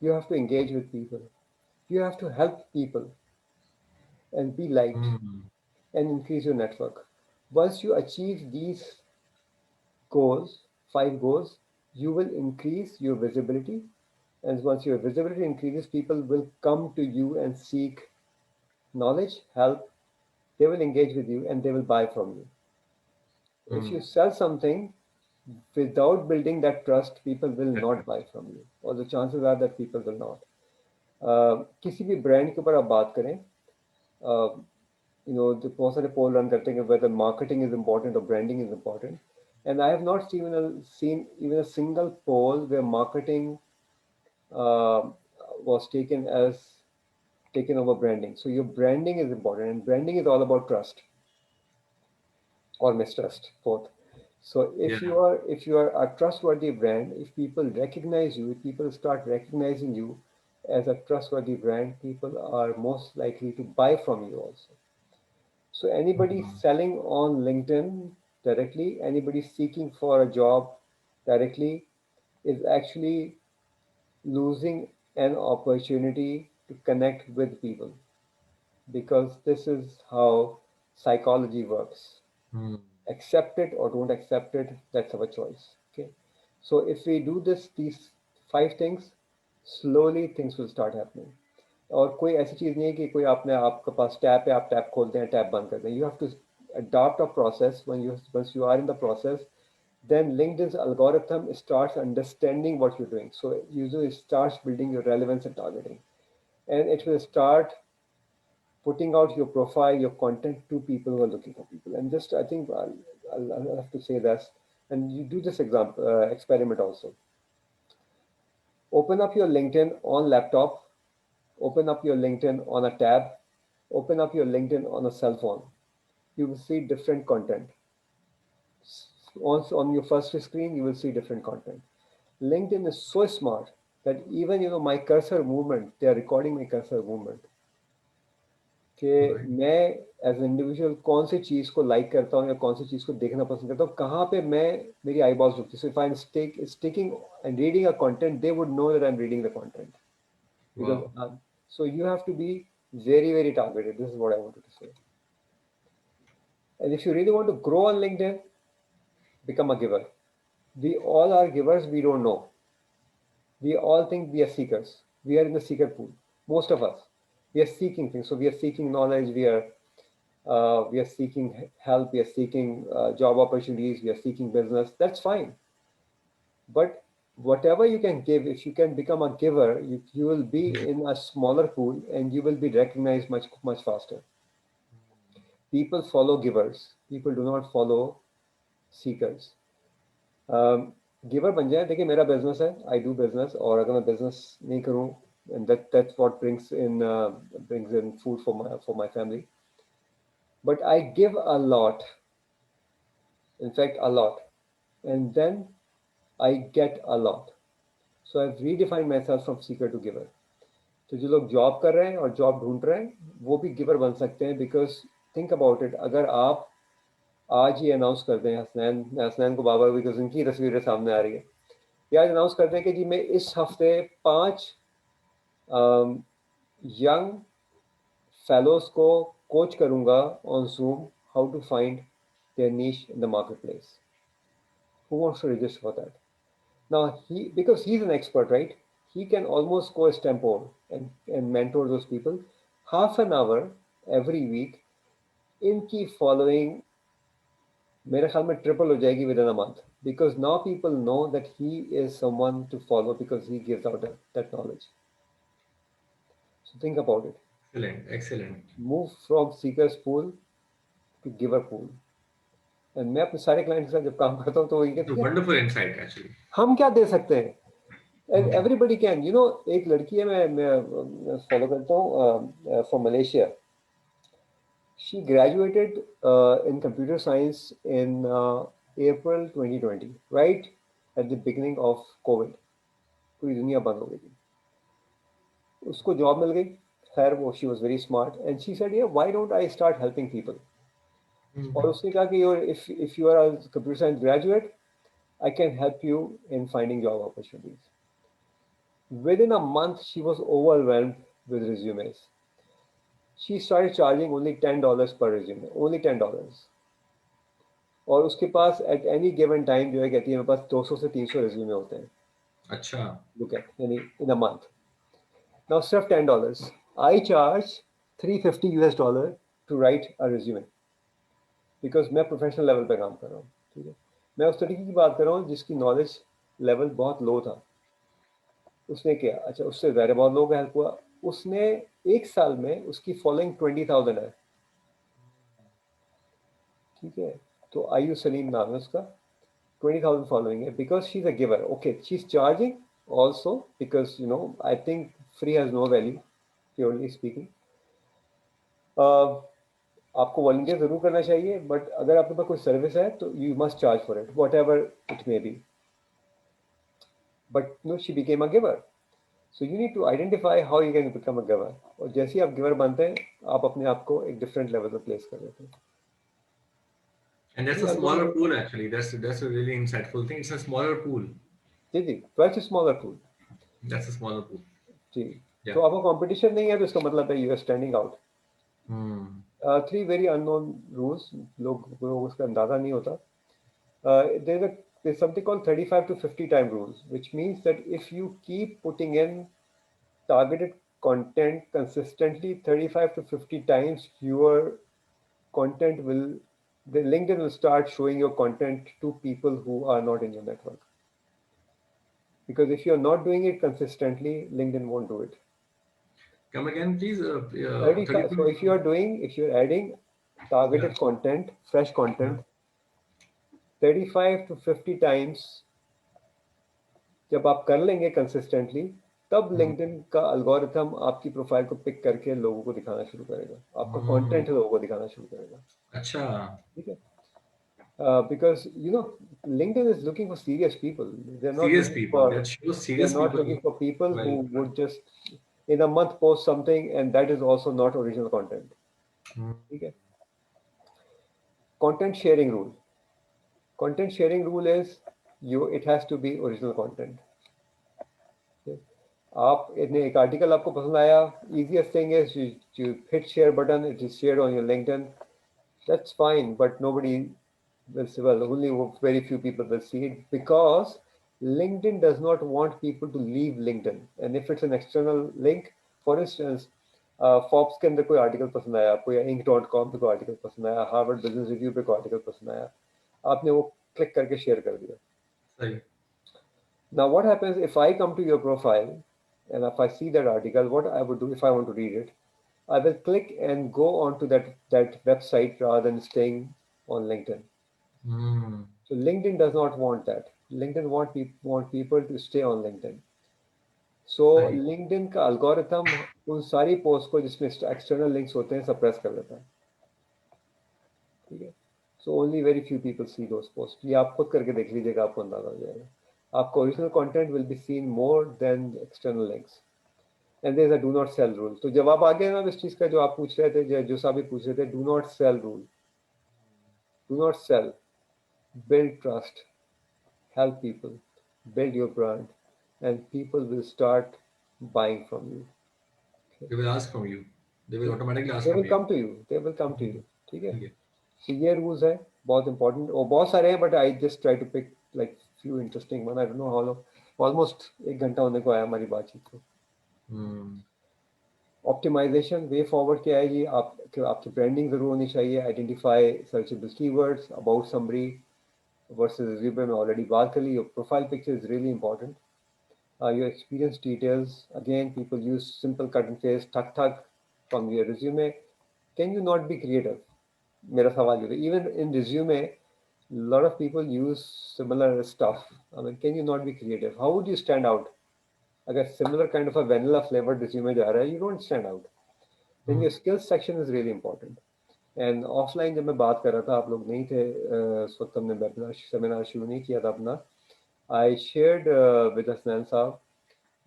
you have to engage with people, you have to help people and be liked hmm. and increase your network. Once you achieve these goals, 5 goals, you will increase your visibility. And once your visibility increases, people will come to you and seek knowledge, help. They will engage with you and they will buy from you. If you hmm. sell something without building that trust, people will not buy from you, or the chances are that people will not. किसी भी brand के ऊपर आप बात करें, जो बहुत सारे पोल रन करते हैं कि whether marketing is important or branding is important, and I have not seen even a single poll where marketing uh, was taken over branding. So your branding is important, and branding is all about trust or mistrust, both. So या। if you are a trustworthy brand, if people recognize you, if people start recognizing you, as a trustworthy brand, people are most likely to buy from you also. So anybody Mhm. selling on LinkedIn directly, anybody seeking for a job directly is actually losing an opportunity to connect with people, because this is how psychology works. Hmm. Accept it or don't accept it, that's our choice. Okay. So if we do these 5 things, slowly things will start happening. और कोई ऐसी चीज नहीं है कि कोई आपने आपके पास टैप है, आप टैप खोलते हैं, टैप बंद करते हैं. You have to adopt a process. Once you are in the process, then LinkedIn's algorithm starts understanding what you're doing. So usually it starts building your relevance and targeting, and it will start putting out your profile, your content to people who are looking for people. And just I think I'll have to say this, and you do this example experiment also. Open up your LinkedIn on laptop, open up your LinkedIn on a tab, open up your LinkedIn on a cell phone. You will see different content. Also on your first screen, you will see different content. LinkedIn is so smart that even my cursor movement, they are recording my cursor movement. कि Right. मैं as individual कौन सी चीज़ को like करता हूँ या कौन सी चीज़ को देखना पसंद करता हूँ, कहाँ पे मैं मेरी आई बॉल्स रुकती है. So if I am sticking and reading a content, they would know that I am reading the content, Wow. because so you have to be very targeted. This is what I wanted to say. And if you really want to grow on LinkedIn, become a giver. We all are givers, we don't know. We all think we are seekers. We are in the seeker pool. Most of us. We are seeking things. So we are seeking knowledge, we are seeking help, we are seeking job opportunities, we are seeking business. That's fine. But whatever you can give, if you can become a giver, you will be in a smaller pool and you will be recognized much faster. People follow givers. People do not follow seekers. Giver बन जाए. देखिए मेरा business है, I do business, और अगर मैं business नहीं करूँ, and that's what brings in food for my family. But I give a lot, in fact a lot, and then I get a lot. So I've redefined myself from seeker to giver. तो जो लोग job कर रहे हैं और job ढूंढ रहे हैं, वो भी गिवर बन सकते हैं. बिकॉज थिंक अबाउट इट, अगर आप आज ही अनाउंस कर दें, हसनैन को बाबा, बिकॉज उनकी तस्वीरें सामने आ रही है, या आज अनाउंस कर दें कि जी मैं इस हफ्ते 5 यंग फेलोज को कोच करूंगा on Zoom, how to find their niche in the marketplace. Who wants to register for that? Now because he's an expert, right? He can almost go extempore and mentor those people. Half an hour every week, इनकी following मेरे ख्याल में triple हो जाएगी within a month, because now people know that he is someone to follow because he gives out that knowledge. So think about it. Excellent. Excellent. Move from seekers pool to giver pool. And मैं अपने सारे client के साथ जब काम करता हूँ तो वो ये It's a कहते हैं wonderful insight, actually. हम क्या दे सकते हैं. And Hmm. everybody can, एक लड़की है, मैं फॉलो करता हूँ from Malaysia. She graduated in computer science in April 2020, right at the beginning of COVID. पूरी दुनिया बंद हो गई थी. उसको जॉब मिल गई. खैर वो she was very smart and she said yeah why don't I start helping people. और Mhm. उसने कहा कि if you are a computer science graduate, I can help you in finding job opportunities. Within a month, she was overwhelmed with resumes. She started charging only $10 per resume, only $10. और उसके पास at any given time जो है कहती है मेरे पास 200 से 300 resume होते हैं. अच्छा. Look at यानी in a month. Now सिर्फ $10. I charge $350 to write a resume because मैं प्रोफेशनल लेवल पे काम कर रहा हूँ. ठीक है. मैं उस तरीके की बात कर रहा हूँ जिसकी नॉलेज लेवल बहुत लो था. उसने किया. अच्छा, उससे ज़्यादा बहुत लोगों का हेल्प हुआ. उसने एक साल में उसकी फॉलोइंग 20,000 है. ठीक है. तो आयु सलीम नाम है उसका. 20,000 following है because she's a giver. Okay, she's charging also because I think free has no value, purely speaking. आपको वॉलंटियर जरूर करना चाहिए, बट अगर आपके पास कोई सर्विस है तो you must charge for it, whatever it may be. But no, she became a giver. So you need to identify how you can become a giver. और जैसे ही आप गिवर बनते हैं, आप अपने आप को एक डिफरेंट लेवल पे प्लेस कर देते हैं. And that's जी a smaller algorithm. pool actually. That's a really insightful thing. It's a smaller pool. जी जी, twelfth smaller tool. That's a smaller pool. जी. Yeah. तो आपका कंपटीशन नहीं है तो इसका मतलब है you are standing out. Hmm. Three very unknown rules. लोग उसका अंदाजा नहीं होता. There's something called 35 to 50 time rules, which means that if you keep putting in targeted content consistently 35 to 50 times, your content will, the LinkedIn will start showing your content to people who are not in your network. Because if you're not doing it consistently, LinkedIn won't do it. Come again, please. 35. So 32. if you're adding targeted Yeah. content, fresh Yeah. content, 35 to 50 times जब आप कर लेंगे consistently, तब Hmm. LinkedIn का algorithm आपकी profile को pick करके लोगों को दिखाना शुरू करेगा, आपका Hmm. कंटेंट लोगों को दिखाना शुरू करेगा. Acha. ठीक है. Because LinkedIn is looking for serious people. They're not Serious looking people. for That shows they're serious not people. looking for people who Well. would just in a month post something and that is also not original content. Hmm. ठीक है. Content sharing rule. Content sharing rule is it has to be original content. Okay? आप इतने एक article आपको पसंद आया, easiest thing is you hit share button, it is shared on your LinkedIn. That's fine, but nobody will see, well, only very few people will see it because LinkedIn does not want people to leave LinkedIn. And if it's an external link, for instance, Forbes के अंदर कोई article पसंद आया आपको, या Inc.com पे कोई article पसंद आया, हार्वर्ड बिजनेस रिव्यू पे कोई आर्टिकल पसंद आया, आपने वो क्लिक करके शेयर कर दिया. Sorry. Now, what happens if I come to your profile and if I see that article, what I would do if I want to read it, I will click and go onto that website rather than staying on LinkedIn. Hmm. So LinkedIn does not want that. LinkedIn want people to stay on LinkedIn. So Sorry. LinkedIn का algorithm उन सारी post को जिसमें external links होते हैं suppress कर देता है. ठीक है. So only very few people see those posts. ये आप खुद करके देख लीजिएगा, आपको अंदाजा हो जाएगा. आपका original content will be seen more than external links. And there is a do not sell rule. तो जवाब आ गया ना इस चीज का जो आप पूछ रहे थे, जो साहब भी पूछ रहे थे, do not sell rule. Do not sell. Build trust. Help people. Build your brand. And people will start buying from you. They will ask from you. They will automatically ask they from will you. Come to you. They will come to you. ठीक है. ठीक है. So ये rules है, बहुत important, और बहुत सारे हैं, but I just try to pick like few interesting one. I don't know how long. Almost 1 घंटा होने को आया हमारी बातचीत को. Hmm. ऑप्टिमाइजेशन वे फॉरवर्ड क्या है जी, आपकी ब्रांडिंग जरूर होनी चाहिए. Identify searchable keywords, about summary versus resume में ऑलरेडी बात कर ली. Your profile picture is really important. Your experience details, again people use simple cut and paste ठक ठक from your resume. Can you not be creative? मेरा सवाल ये है. Even in resume lot of people use similar stuff. I mean, can you not be creative? How would you stand out? अगर similar kind of a vanilla flavored resume जा रहा है, you don't stand out. Then Hmm. your skills section is really important. And offline जब मैं बात कर रहा था, आप लोग नहीं थे उस वक्त, हमने वेबिनार सेमिनार शुरू नहीं किया था अपना. I shared with Hasnan साहब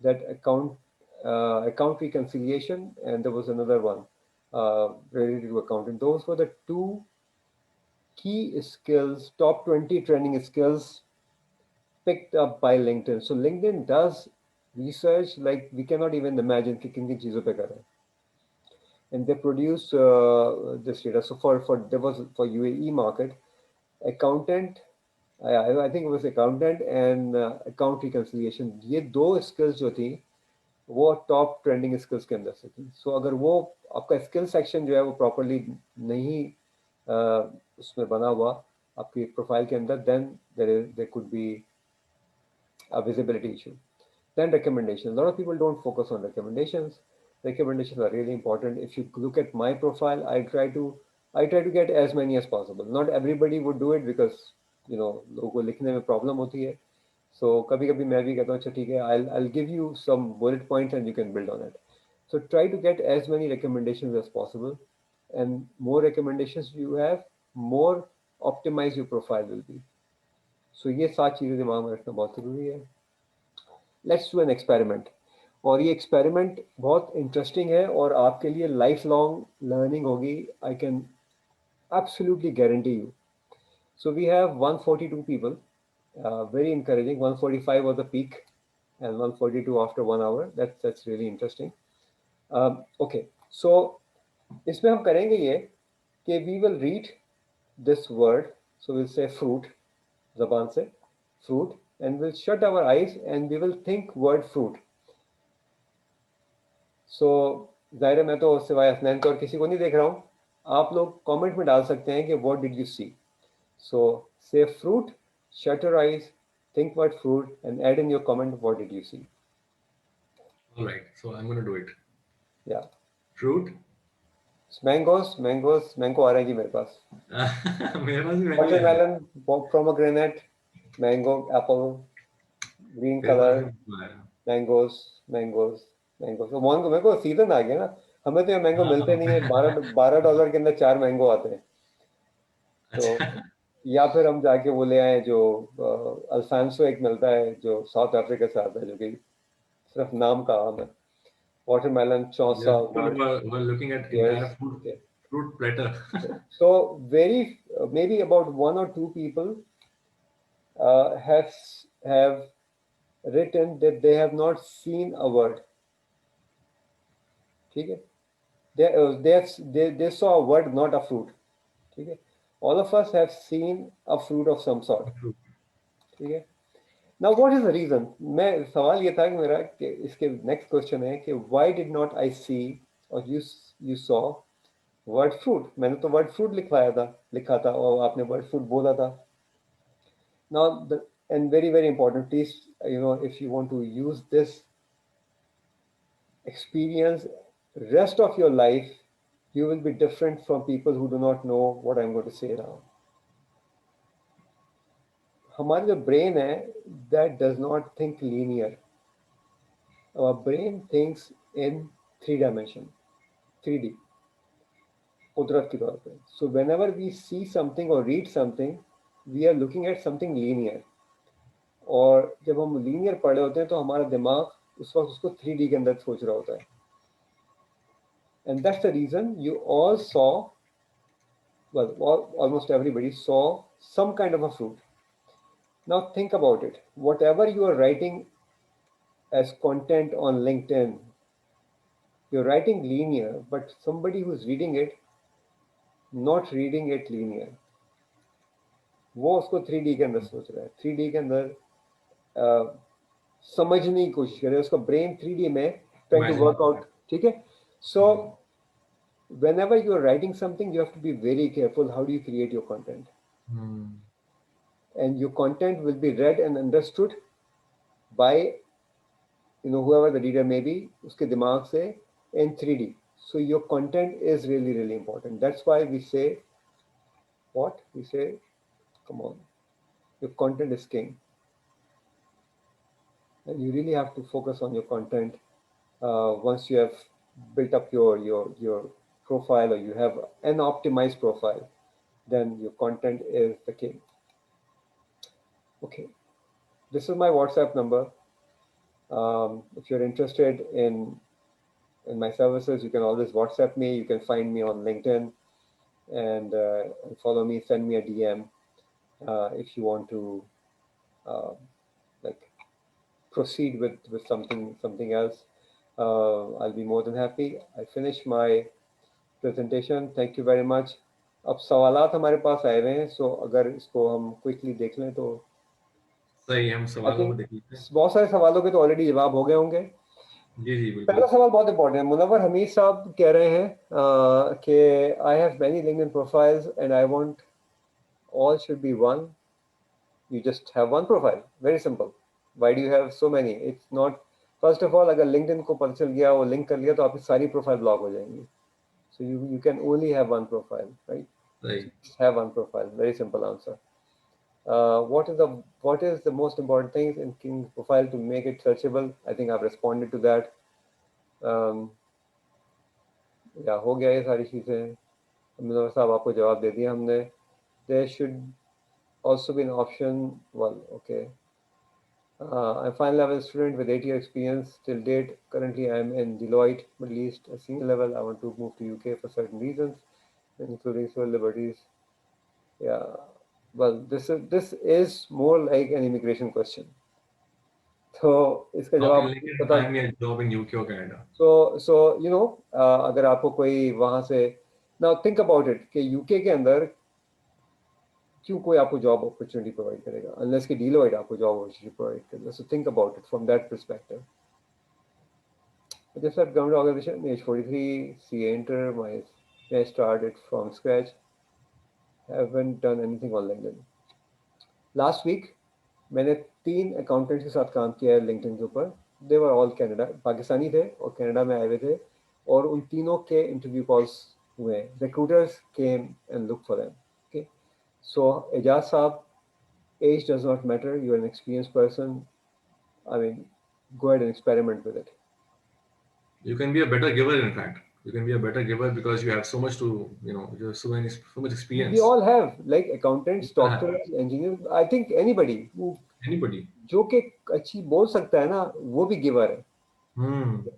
that account reconciliation, and there was another one related to accounting. Those were the two key skills, top 20 training skills picked up by LinkedIn. So LinkedIn does research like we cannot even imagine कि किन किन चीजों पे कर रहे हैं. And they produce this data. So there was for UAE market, accountant, I think it was accountant and account reconciliation. ये दो skills जो थी वो टॉप ट्रेंडिंग स्किल्स के अंदर से थी. सो अगर वो आपका स्किल सेक्शन जो है वो प्रॉपरली नहीं उसमें बना हुआ आपकी प्रोफाइल के अंदर, then there could be a visibility issue. Then recommendations. A lot of people don't focus on recommendations. Recommendations are really important. If you look at my profile, I try to get as many as possible. Not everybody would do it because लोगों को लिखने में problem होती है. So कभी कभी मैं भी कहता हूँ अच्छा ठीक है, I'll give you some bullet points and you can build on it. So try to get as many recommendations as possible, and more recommendations you have, more optimized your profile will be. So ये 7 चीजें दिमाग में रखना बहुत जरूरी है. Let's do an experiment. और ये एक्सपेरिमेंट बहुत इंटरेस्टिंग है और आपके लिए लाइफ लॉन्ग लर्निंग होगी, I can absolutely guarantee you. So we have 142 people, very encouraging. 145 was the peak, and 142 after 1 hour. That's really interesting. Okay, so इसमें हम करेंगे ये कि we will read this word. So we'll say fruit, जबान से fruit, and we'll shut our eyes and we will think word fruit. So जाहिर है मैं तो सिवाय हसनैन को और किसी को नहीं देख रहा हूँ. आप लोग कमेंट में डाल सकते हैं कि what did you see. So say fruit, shut your eyes, think what fruit, and add in your comment what did you see. All right, so I'm going to do it. Yeah. Fruit. It's mangoes, mango आ रहा है जी मेरे पास. मेरे पास भी mango है. Watermelon, pomegranate, mango, apple, green मेरे पास color, भी mango है. mangoes, mangoes, mangoes. तो मैंगो मेरे को सीजन आ गया ना. हमें तो ये मैंगो मिलते नहीं है. $12 के अंदर 4 मैंगो आते हैं. तो अच्छा. या फिर हम जाके वो ले आए जो अल्फांसो एक मिलता है जो साउथ अफ्रीका से आता है, जो कि सिर्फ नाम का आम है. Watermelon, Chausa, word, We're looking at pears. entire fruit Okay. fruit platter. So very maybe about one or two people have written that they have not seen a word. ठीक है? They saw a word, not a fruit. ठीक है? All of us have seen a fruit of some sort. Fruit. ठीक है? Now what is the reason? मैं सवाल ये था कि मेरा कि इसके next question है कि why did not I see or you saw word fruit? मैंने तो word fruit लिखा था और आपने word fruit बोला था. Now and very very important, please, if you want to use this experience rest of your life, you will be different from people who do not know what I'm going to say now. हमारी जो brain है, that does not think linear. Our brain thinks in 3 dimension, 3D, कुदरत के तौर पे. So whenever we see something or read something, we are looking at something linear. और जब हम लीनियर पढ़े होते हैं तो हमारा दिमाग उस वक्त उसको 3D के अंदर सोच रहा होता है. And that's the reason you all saw, well, almost everybody saw some kind of a fruit. Now think about it. Whatever you are writing as content on LinkedIn, you're writing linear, but somebody who's reading it, not reading it linear, वो उसको 3D के अंदर सोच रहा है. 3D के अंदर समझने की कोशिश करे. उसका ब्रेन 3D में trying to work out. ठीक है? So whenever you are writing something, you have to be very careful how do you create your content. And your content will be read and understood by whoever the reader may be, uske dimag se, in 3D. So your content is really really important. That's why we say what we say, come on, your content is king, and you really have to focus on your content. Once you have built up your profile, or you have an optimized profile, then your content is the king. Okay, this is my WhatsApp number. If you're interested in my services, you can always WhatsApp me. You can find me on LinkedIn and follow me. Send me a DM if you want to like proceed with something else. I'll be more than happy. I finished my presentation. Thank you very much. अब सवालात हमारे पास आए हुए हैं, सो अगर इसको हम quickly देख लें तो सही. हम सवालों को देख लेते हैं. बहुत सारे सवालों के तो ऑलरेडी जवाब हो गए होंगे. जी जी पहला बिल्कुल. सवाल बहुत इंपॉर्टेंट है. मुनव्वर हमीद साहब कह रहे हैं कि I have many LinkedIn profiles and I want all should be one. You just have one profile. Very simple. Why do you have so many? It's not. First of all, अगर LinkedIn को पता चल गया और link कर लिया तो आपकी सारी प्रोफाइल ब्लॉक हो जाएंगी. So you can only have one profile, right? सही. Just have one profile. Very simple answer. What is the most important things in King's profile to make it searchable? I think I've responded to that. या हो गया ये सारी चीज़ें. मुनव्वर साहब आपको जवाब दे दिया हमने. There should also be an option. Well, okay. I'm final level student with 8 year experience till date. Currently, I'm in Deloitte, Middle East, a senior level. I want to move to UK for certain reasons, including civil liberties. Yeah. Well, this is more like an immigration question. तो इसका How can जवाब LinkedIn पता find me a job in UK or Canada? सो अगर आपको कोई वहां से now think about it कि यूके के अंदर क्यों कोई आपको जॉब अपॉर्चुनिटी प्रोवाइड करेगा अनलेस कि डीलॉइट आपको जॉब अपॉर्चुनिटी प्रोवाइड करेगा so think about it from that perspective. I just had government organization, age 43, CA Inter, I started from scratch, haven't done anything on LinkedIn. Last week, मैंने 3 accountants के साथ काम किया है LinkedIn के ऊपर. दे were all Canada, Pakistani थे और कनाडा में आए हुए थे और उन तीनों के इंटरव्यू कॉल्स हुए. Recruiters came and look for them. Okay, so Ejaz साहब, age does not matter. You're an experienced person. I mean, go ahead and experiment with it. You can be a better giver, in fact. You can be a better giver because you have so much to, you have so much We experience. all have like accountants, People have doctors, engineers. I think anybody who anybody. जो कि अच्छी बोल सकता है ना वो भी giver है. Hmm.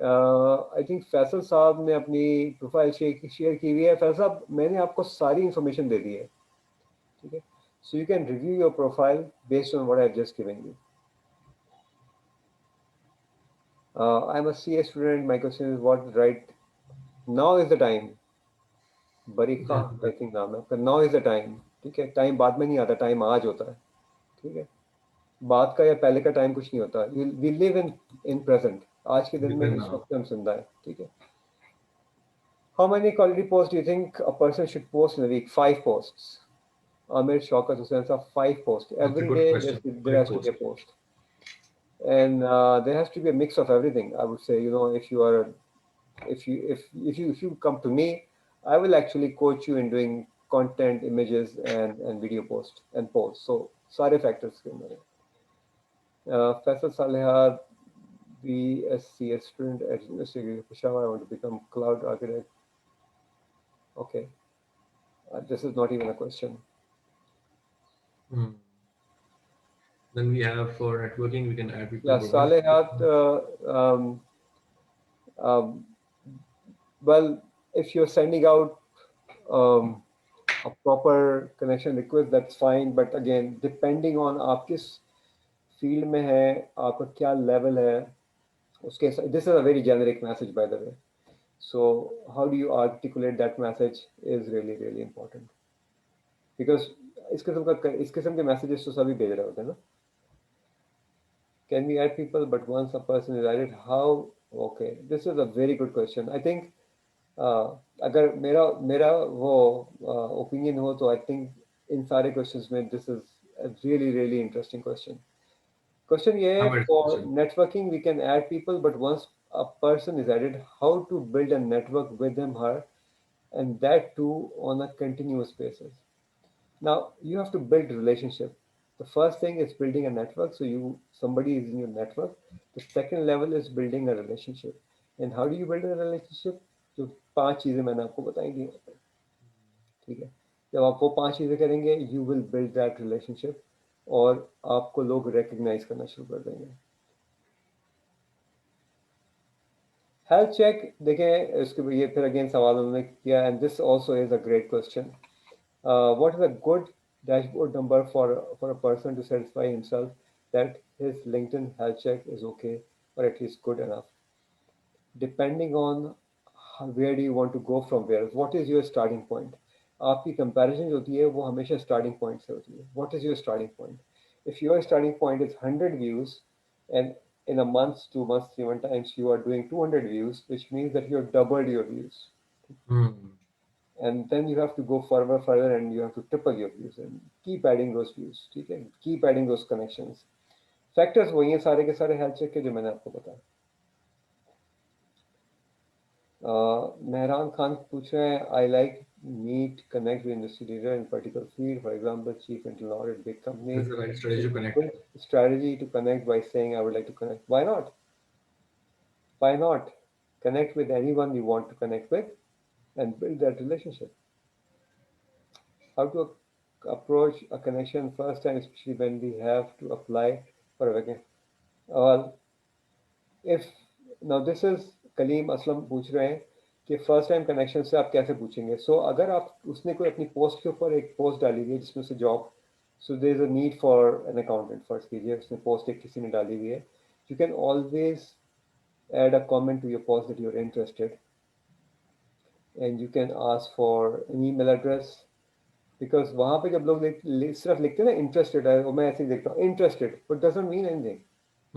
आई थिंक फैसल साहब ने अपनी प्रोफाइल शेयर की हुई है. फैसल साहब, मैंने आपको सारी इंफॉर्मेशन दे दी है, ठीक है. So you can review your profile based on what I have just given you. I am a CA student. My question is what right now is the time. बरीका Yeah. I think नाम है आपका. Now is the time. ठीक है, time बाद में नहीं आता, time आज होता है. ठीक है, बाद का या पहले का टाइम कुछ नहीं होता. We live in present. आज के दिन में Given इस now. वक्त हम जिंदा है. ठीक है. How many quality posts do you think a person should post in a week? 5 posts. Amir Shaukat Hussain said 5 posts. That's a Every good day question. there Great has to be a post. post. And there has to be a mix of everything. I would say, if you are, if you come to me, I will actually coach you in doing content, images, and video posts and posts. So, सारे factors के अंदर है. Faisal Salehar, BSc student at University of Peshawar. I want to become cloud architect. Okay, this is not even a question. Hmm. Then we have for networking, we can add people Yeah, profiles. Salehat, um, well, if you're sending out um, a proper connection request, that's fine. But again, depending on आप किस field में है, आपका क्या level है, उसके this is a very generic message, by the way. So how do you articulate that message is really, really important. Because इस किस्म के messages तो सभी भेज रहे होते हैं ना. Can we add people? But once a person is added, how? Okay, this is a very good question. I think अगर मेरा मेरा वो ओपिनियन हो तो आई थिंक इन सारे क्वेश्चंस में this is a really really interesting question. Question ये है, Have a for discussion. networking we can add people, but once a person is added, how to build a network with them, her, and that too on a continuous basis. Now you have to build relationship. The first thing is building a network. So somebody is in your network. The second level is building a relationship. And how do you build a relationship? जो 5 चीजें मैंने आपको बताई थी, ठीक है. जब आप वो 5 चीजें करेंगे, you will build that relationship और आपको लोग रिकग्नाइज करना शुरू कर देंगे. हेल्थ चेक देखें, इसके ये फिर अगेन सवाल उन्होंने किया, and this also is a great question. What is a good dashboard number for a person to satisfy himself that his LinkedIn health check is okay or at least good enough? Depending on where do you want to go from where, what is your starting point? आपकी comparison जो होती है वो हमेशा starting point से होती है. What is your starting point? If your starting point is 100 views and in a month, 2 months, 3 times you are doing 200 views, which means that you have doubled your views. Hmm. And then you have to go further and you have to triple your views and keep adding those views. ठीक है, keep adding those connections. Factors वही हैं सारे के सारे health check के जो मैंने आपको बताया. मेहरान खान पूछ रहे हैं, I like meet connect with industry leader in particular field, for example chief internal audit big This companies. is the right strategy Is to it a connect. good strategy to connect by saying I would like to connect? Why not? Why not? Connect with anyone you want to connect with and build that relationship. How to approach a connection first time, especially when we have to apply for a vacancy? Well, if now this is Kaleem Aslam पूछ रहे हैं कि first time connection से आप कैसे पूछेंगे. सो अगर आप उसने कोई अपनी पोस्ट के ऊपर एक पोस्ट डाली हुई है जिसमें से job, so there is a need for an accountant, first कीजिए उसने पोस्ट एक किसी ने डाली हुई है, you can always add a comment to your post that you're interested, and you can ask for an email address. Because वहाँ पे जब लोग सिर्फ लिखते हैं ना इंटरेस्टेड है, और मैं ऐसे ही देखता हूँ interested, but doesn't mean anything.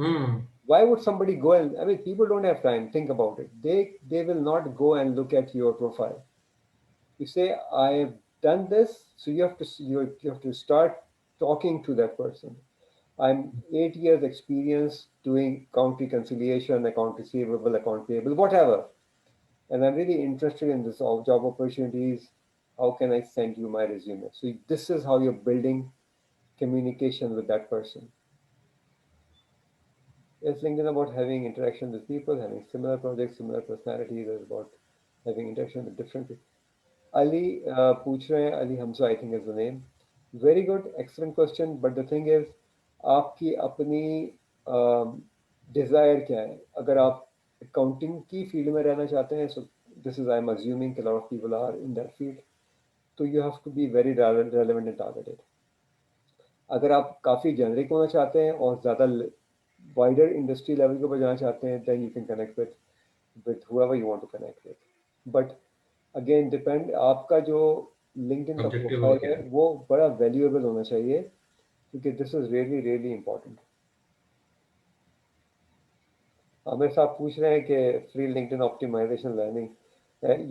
Hmm. Why would somebody go and, I mean, people don't have time, think about it, they will not go and look at your profile. You say I've done this, so you have to start talking to that person. I'm 8 years experience doing account reconciliation, account receivable, account payable, whatever, and I'm really interested in this job opportunities. How can I send you my resume? So this is how you're building communication with that person. It's LinkedIn about having interaction with people, having similar projects, similar personalities. It's about having interaction with different people. Ali पूछ रहे हैं, Ali Hamza I think is the name. Very good, excellent question. But the thing is, आपकी अपनी desire क्या है? अगर आप accounting की फील्ड में रहना चाहते हैं, so this is I'm assuming a lot of people are in that field. So you have to be very relevant and targeted. अगर आप काफ़ी जेनरिक होना चाहते हैं और ज़्यादा वाइडर इंडस्ट्री लेवल के ऊपर जाना चाहते हैं, then you can connect with whoever you want to connect with. But again depend, आपका जो लिंक्डइन का Objective हो प्रोफाइल है क्या? वो बड़ा वैल्यूएबल होना चाहिए, क्योंकि this is really really important. Aamir साहब पूछ रहे हैं कि फ्री लिंक्डइन ऑप्टिमाइजेशन लर्निंग,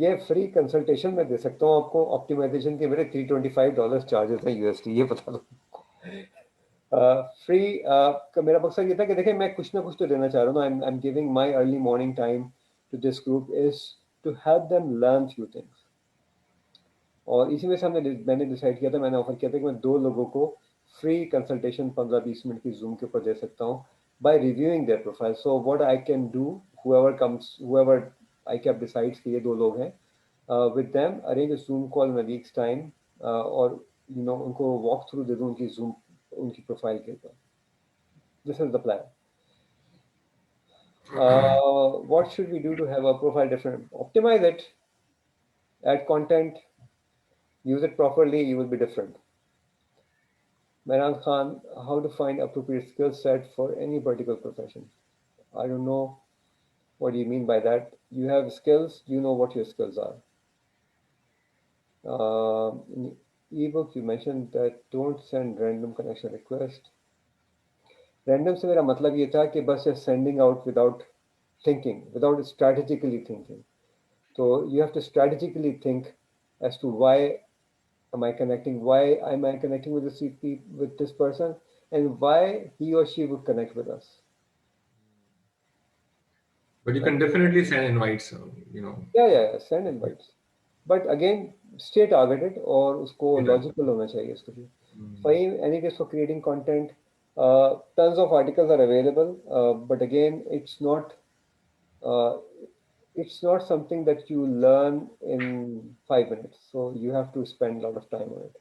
ये फ्री कंसल्टेशन में दे सकता हूँ आपको. ऑप्टिमाइजेशन के मेरे $325 चार्जेस हैं यूएसडी, ये बता दो. फ्री का मेरा मकसद ये था कि देखिए मैं कुछ ना कुछ तो देना चाह रहा हूँ. I am giving my early morning time to this group is to help them learn few things. और इसी में से मैंने डिसाइड किया था, मैंने ऑफर किया था कि मैं 2 लोगों को फ्री कंसल्टेशन 15-20 मिनट की जूम के ऊपर दे सकता हूँ by reviewing their profile. So what I can do, however I cap decides कि ये 2 लोग हैं, with them arrange a Zoom call in a week's time, और उनको वॉक थ्रू दे दूँ उनकी प्रोफाइल के ऊपर. This is the plan. What should we do to have a profile different? Optimize it, add content, use it properly, you will be different. Mehran Khan, how to find appropriate skill set for any particular profession? I don't know what you mean by that. You have skills, you know what your skills are. In ebook, you mentioned that don't send random connection request. Random से मेरा मतलब ये था कि बस just sending out without thinking, without strategically thinking. So you have to strategically think as to why am I connecting, why am I connecting with this person, and why he or she would connect with us. But you can definitely send invites, Yeah, send invites. But again, stay targeted और उसको Yeah. logical होना चाहिए उसके लिए. Fine, any case for creating content, tons of articles are available, but again, uh, it's not something that you learn in 5 minutes. So you have to spend a lot of time on it.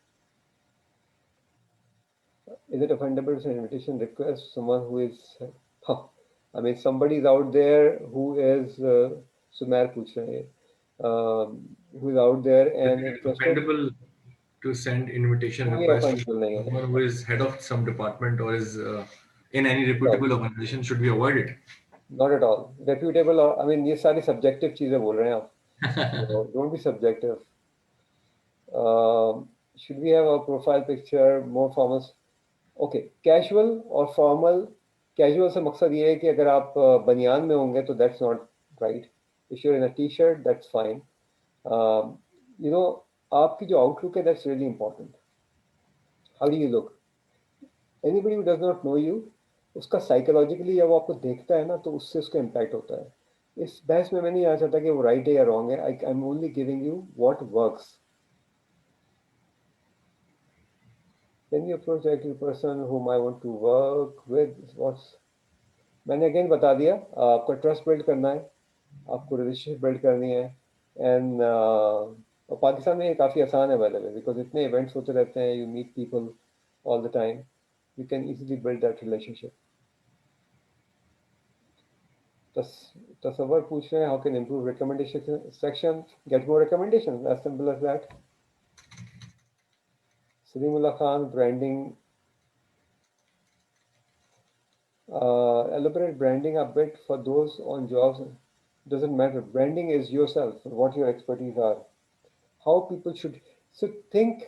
Is it offendable to send invitation request someone who is, I mean, somebody's out there who is, Sumer पूछ रहे हैं, who is out there and Definitely interested. offendable to send invitation कोई request to offendable नहीं है. someone who is head of some department or is in any No, reputable organization. Should we avoid it? not at all. Reputable or, I mean, ये सारी subjective चीजें बोल रहे हैं आप. So don't be subjective. Should we have a profile picture more formal? Okay, casual और formal. Casual से मकसद ये है कि अगर आप बनियान में होंगे तो that's not right. If you're in a t-shirt, that's fine. Um, you know, आपकी जो outlook है, that's really important. How do you look? Anybody who does not know you, उसका साइकोलॉजिकली जब वो आपको देखता है ना तो उससे उसका इम्पैक्ट होता है. इस बहस में मैं नहीं आ चाहता कि वो राइट है या रॉन्ग है. आई am only giving you what works. Can you approach active person whom I want to work with? What's, मैंने अगेन बता दिया, आपको ट्रस्ट बिल्ड करना है, आपको रिलेशनशिप बिल्ड करनी है, एंड और पाकिस्तान में ये काफ़ी आसान है बाय द वे, बिकॉज इतने इवेंट्स होते रहते हैं, you meet people all the time, you can easily build that relationship. तस तसव्वुर पूछ रहे हैं, how can improve recommendation section, get more recommendation, as simple as that. Salimullah Khan, branding, elaborate branding a bit for those on jobs. Doesn't matter. Branding is yourself, what your expertise are, how people should think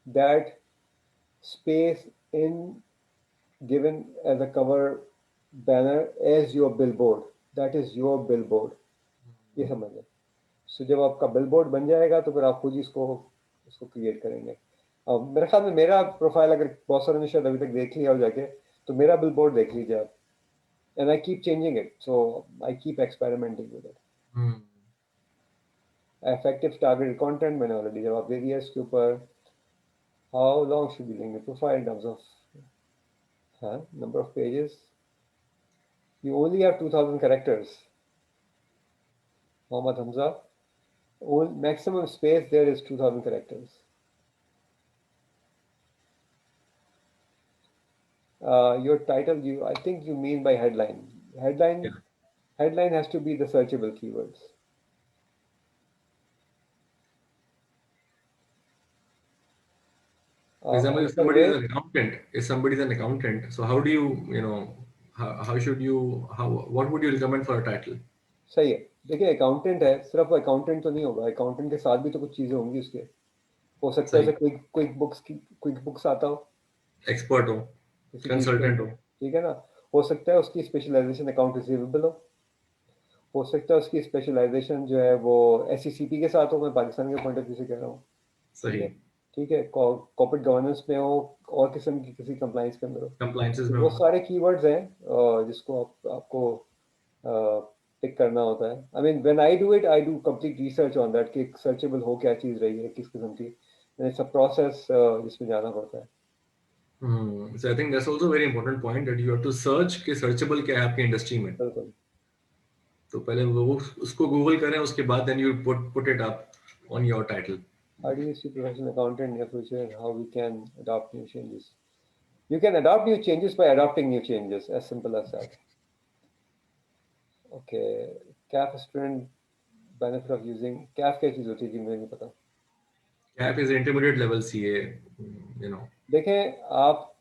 that space in given as a cover banner as your billboard. That is your billboard. ये समझ लें। सो जब आपका billboard बन जाएगा तो फिर आप खुद ही इसको उसको क्रिएट करेंगे। अब मेरे ख्याल में मेरा प्रोफाइल अगर बहुत सारे ने शायद अभी तक देख लिया हो जाके, तो मेरा बिलबोर्ड देख लीजिए आप। And I keep changing it, so I keep experimenting with it. Hmm. Effective targeted content मैंने ऑलरेडी जवाब दे दिया इसके ऊपर। How long should be linked profile in terms of number of pages, you only have 2000 characters. Mohammad Hamza, maximum space there is 2000 characters. Your title, I think you mean by headline. Yeah. Headline has to be the searchable keywords. For example, if Answer somebody is with, an accountant, so how do how should what would you recommend for a title? सही है। देखिए accountant है, सिर्फ accountant तो नहीं होगा, accountant के साथ भी तो कुछ चीज़ें होंगी उसके। हो सकता है सही, जैसे क्विक बुक्स आता हो एक्सपर्ट हो, किसी चीज़ के कंसल्टेंट अंदर, हो। ठीक है ना। हो सकता है उसकी स्पेशलाइजेशन अकाउंट रिसीवेबल हो सकता है उसकी स्पेशलाइजेशन जो है वो एसईसीपी के साथ हो, मैं पाकिस्तान के पॉइंट ऑफ व्यू से कह रहा हूँ। ठीक सही, है, ठीक है, कॉर्पोरेट गवर्नेंस में हो और किस्म की किसी कंप्लाइंस के अंदर हो। कंप्लायंसेस तो में वो हो। सारे कीवर्ड्स हैं जिसको आपको पिक करना होता है। I mean when I do it, I do complete research on that कि सर्चेबल हो क्या चीज़ रही है, किस किस्म की। इट्स अ प्रोसेस जिसमें जाना पड़ता है। So I think that's also a very important point that you have to search कि searchable क्या है आपकी इंडस्ट्री में। बिल्कुल। तो पहले वो उसको गूगल करें, उसके बाद then you put it up on your title. How do you see professional accountant in your future and how we can adopt new changes? You can adopt new changes by adopting new changes, as simple as that. Okay, Kaif student, benefit of using Kaif क्या चीज़ होती है जी, मुझे नहीं पता। CAP is intermediate level CA, you know. देखें आप,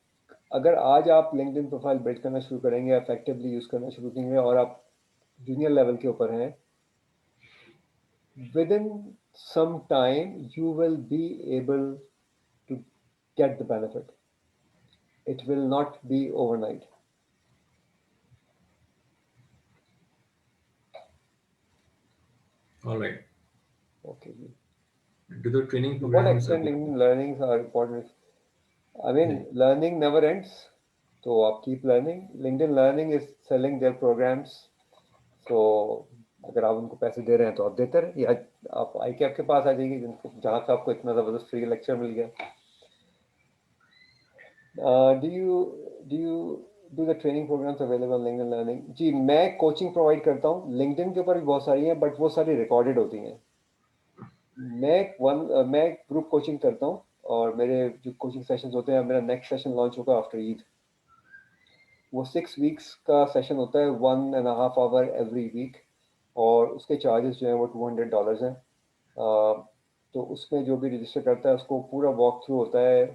अगर आज आप लिंक्डइन प्रोफाइल बिल्ड करना शुरू करेंगे, इफेक्टिवली यूज़ करना शुरू करेंगे और आप जूनियर लेवल के ऊपर हैं, within some time you will be able to get the benefit. It will not be overnight. All right. Okay ji. Do the training To what programs extent available? LinkedIn learnings are important? I mean, नहीं, learning never ends. So आप keep learning. LinkedIn Learning is selling their programs. So अगर आप उनको पैसे दे रहे हैं तो आप देते रहे, या आप आई कैप के पास आ जाइए जिनको जहाँ से आपको इतना ज़बरदस्त फ्री लेक्चर मिल गया। Do you do the training programs available LinkedIn learning? जी मैं कोचिंग प्रोवाइड करता हूँ, लिंक्डइन के ऊपर भी बहुत सारी हैं बट वो सारी रिकॉर्डेड होती हैं। मैं ग्रुप कोचिंग करता हूँ और मेरे जो कोचिंग सेशंस होते हैं, मेरा नेक्स्ट सेशन लॉन्च होगा आफ्टर ईद। वो 6 वीक्स का सेशन होता है, 1.5 आवर एवरी वीक, और उसके चार्जेस जो हैं वो $200 हैं। तो उसमें जो भी रजिस्टर करता है उसको पूरा वॉक थ्रू होता है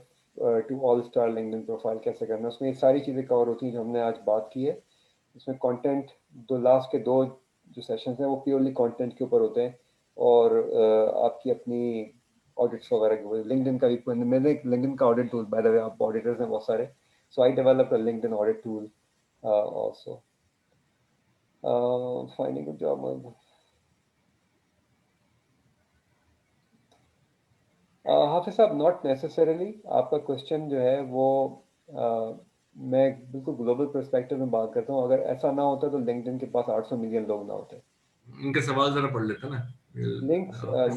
to all star LinkedIn profile कैसे करना है। उसमें ये सारी चीज़ें कवर होती हैं जो हमने आज बात की है। इसमें कंटेंट, लास्ट के दो जो सेशंस हैं वो प्योरली कंटेंट के ऊपर होते हैं, और आपकी अपनी ऑडिट्स वगैरह, लिंक्डइन का भी, मैंने एक लिंक्डइन का audit tool, by the way आप ऑडिटर्स हैं बहुत सारे, so I develop a LinkedIn audit tool also. Finding a job. Hafiz साहब, नॉट नेसेसरली। आपका क्वेश्चन जो है वो मैं बिल्कुल ग्लोबल पर्सपेक्टिव में बात करता हूँ। अगर ऐसा ना होता तो लिंक्डइन के पास 800 मिलियन लोग ना होते। इनके सवाल जरा पढ़ लेते हैं ना। आपके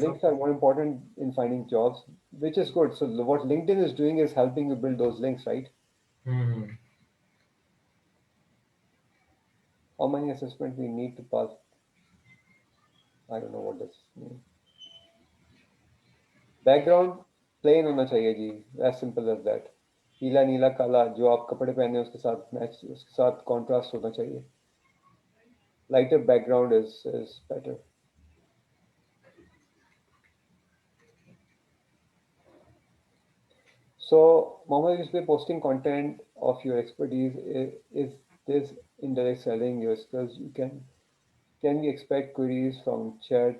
Links are more important in finding jobs, which is good. So what LinkedIn is doing is helping you build those links, right? Hmm, How many assessment we need to pass? I don't know what this means. Background plain होना चाहिए जी, as simple as that. पीला नीला काला जो आप कपड़े पहने उसके साथ मैच, उसके साथ कॉन्ट्रास्ट होना चाहिए। Lighter background is better. So, Mohammed, is by posting content of your expertise, is this indirect selling your skills? Can we expect queries from chat,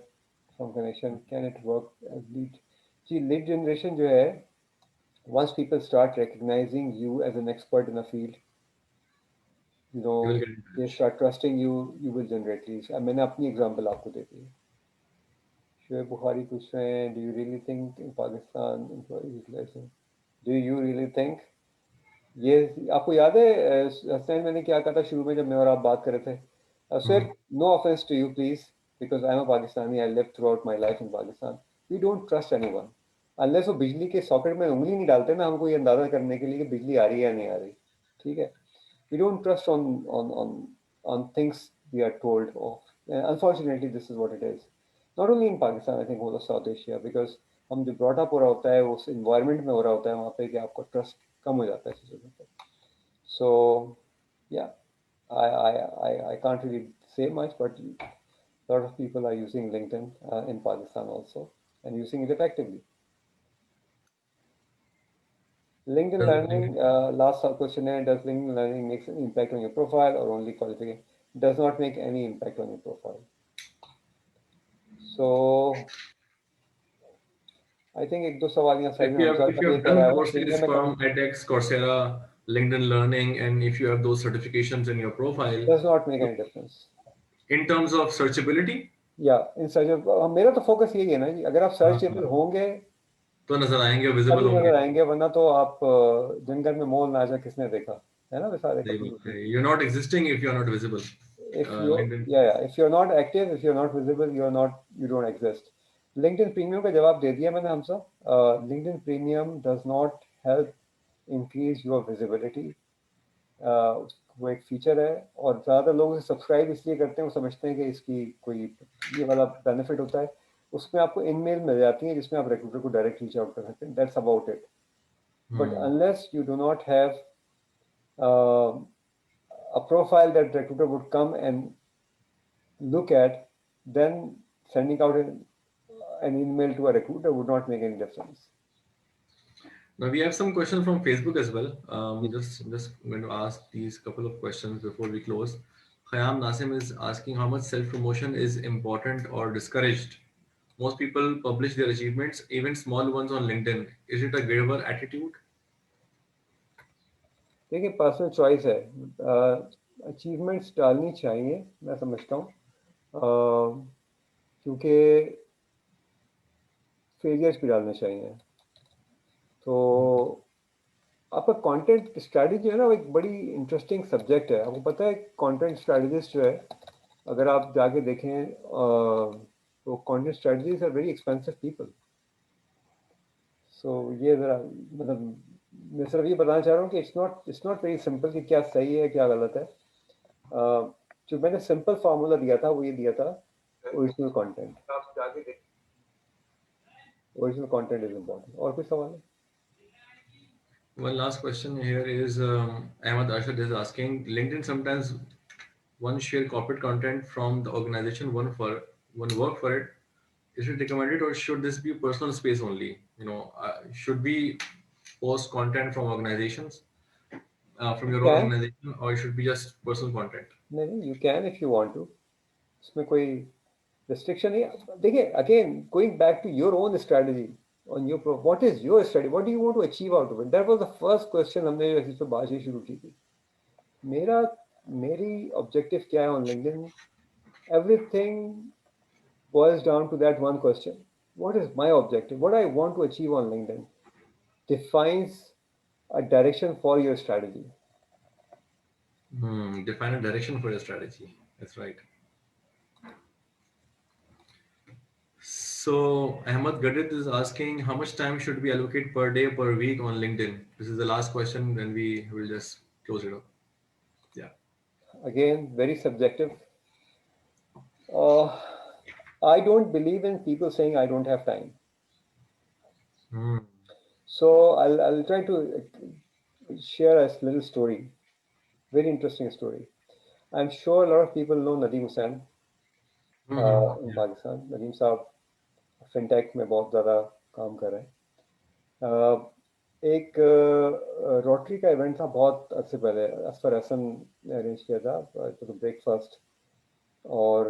from connection? Can it work as lead? See, lead generation जो है, once people start recognizing you as an expert in a field, you You will know, get in they touch. start trusting you, you will generate leads. मैंने अपनी example आपको दे दी है। शुएब बुखारी पूछ रहे हैं, do you really think in Pakistan employees utilizing? Do you really think? ये आपको याद है हसनैन, मैंने क्या कहा था शुरू में जब मैं और आप बात कर रहे थे? Sir, no offence to you please, because I am a Pakistani, I live throughout my life in Pakistan. We don't trust anyone unless वो बिजली के सॉकेट में उंगली नहीं डालते ना हमको ये अंदाजा करने के लिए कि बिजली आ रही है या नहीं आ रही। ठीक है, we don't trust on things we are told of. Unfortunately this is what it is, not only in Pakistan, I think whole of South Asia, because हम जो ब्रॉटअप हो रहा होता है उस इन्वायरमेंट में हो रहा होता है वहाँ पे कि आपको ट्रस्ट कम हो जाता है चीज़ों के ऊपर। So yeah, I can't really say much, but a lot of people are using LinkedIn in Pakistan also and using it effectively. LinkedIn Learning, last question here, does LinkedIn Learning make an impact on your profile or only qualification? Does not make any impact on your profile. So I think एक दो सवाल यहाँ side में Hamza If का you भी have एक और done आया है, courses premium from account edX, Coursera, LinkedIn Learning, and if you have those certifications in your profile, does not make any difference. in terms of searchability, या in search, मेरा तो focus यही है ना जी, अगर आप सर्चेबल हाँ, होंगे तो नजर आएंगे, विजिबल तभी होंगे। नजर आएंगे, वरना तो आप जंगल में मोल नाचा किसने देखा है ना, वे सारे सही कपड़े बात होते है। हैं। You're not existing if you're not visible. if you LinkedIn. yeah, if you're not active, if you're not visible, you don't exist. LinkedIn premium का जवाब दे दिया मैंने हमसा। LinkedIn premium does not help increase your visibility. वो एक feature है और ज़्यादा लोग उसे सब्सक्राइब इसलिए करते हैं, वो समझते हैं कि इसकी कोई ये वाला बेनिफिट होता है। उसमें आपको ईमेल मिल जाती है जिसमें आप रिक्रूटर को डायरेक्ट रीच आउट कर सकते हैं, that's about it. But Hmm. Unless you do not have a profile that recruiter would come and look at, then sending out an email to a recruiter would not make any difference. Now we have some questions from Facebook as well. Just going to ask these couple of questions before we close. Khayyam Nasim is asking how much self promotion is important or discouraged. Most people publish their achievements, even small ones, on LinkedIn. Is it a giver attitude? देखिए, personal choice है। Achievements डालनी चाहिए, मैं समझता हूँ, क्योंकि failures भी डालने चाहिए। तो आपका कंटेंट स्ट्रैटेजी है ना, वो एक बड़ी इंटरेस्टिंग सब्जेक्ट है। आपको पता है कंटेंट स्ट्रैटेजिस्ट जो है, अगर आप जाके देखें तो content strategies are very expensive people. So ये ज़रा मतलब मैं सिर्फ ये बताना चाह रहा हूँ कि इट्स नॉट वेरी सिंपल कि क्या सही है क्या गलत है। जो मैंने सिंपल फार्मूला दिया था वो ये दिया था, ओरिजिनल कंटेंट। आप जाके देख, ओरिजिनल कंटेंट इज इम्पोर्टेंट। और कोई सवाल है? One last question here is Ahmad Arshad is asking LinkedIn sometimes one share corporate content from the organization one work for it. Is it recommended or should this be personal space only? Should we post content from organizations from you your own can, organization or it should be just personal content? नहीं, you can if you want to, इसमें कोई restriction नहीं। देखिए, again going back to your own strategy on your, what is your strategy, what do you want to achieve out of it, that was the first question हमने जो इस पे बात ही शुरू की थी। मेरा मेरी ऑब्जेक्टिव क्या है on LinkedIn? Everything boils down to that one question: what is my objective, what I want to achieve on LinkedIn defines a direction for your strategy. Define a direction for your strategy. That's right. So Ahmad Gadit is asking how much time should we allocate per day per week on LinkedIn? This is the last question, then we will just close it up. Yeah. Again, very subjective. I don't believe in people saying I don't have time. Hmm. So I'll try to share a little story, very interesting story. I'm sure a lot of people know Nadeem Hussain in Yeah. Pakistan. Nadeem साहब fintech में बहुत ज़्यादा काम कर रहे हैं। एक rotary का इवेंट था बहुत अर्से पहले, असफर हसन ने अरेंज किया था तो ब्रेकफास्ट, और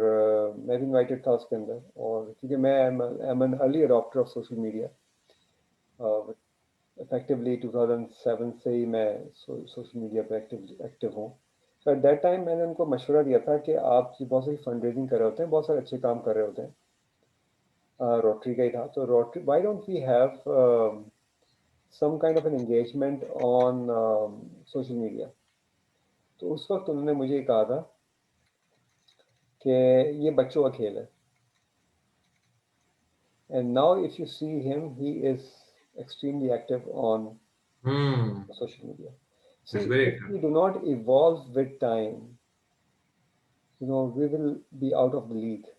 मैं भी इनवाइटेड था उसके अंदर। और क्योंकि मैं am an early adopter of social media, effectively 2007 से ही मैं सोशल मीडिया पे एक्टिव हूँ। तो एट दैट टाइम मैंने उनको मशवरा दिया था कि आप बहुत सारी फंड रेजिंग कर रहे होते हैं, बहुत सारे अच्छे काम कर रहे होते हैं, रोटरी का ही था। तो Rotary, why don't we have some kind of an engagement on social media? तो उस वक्त उन्होंने मुझे कहा था कि ये बच्चों का खेल है। And now if you see him, he is extremely active on Hmm. social media. It's See, very if active. we do not evolve with time, we will be out of the league.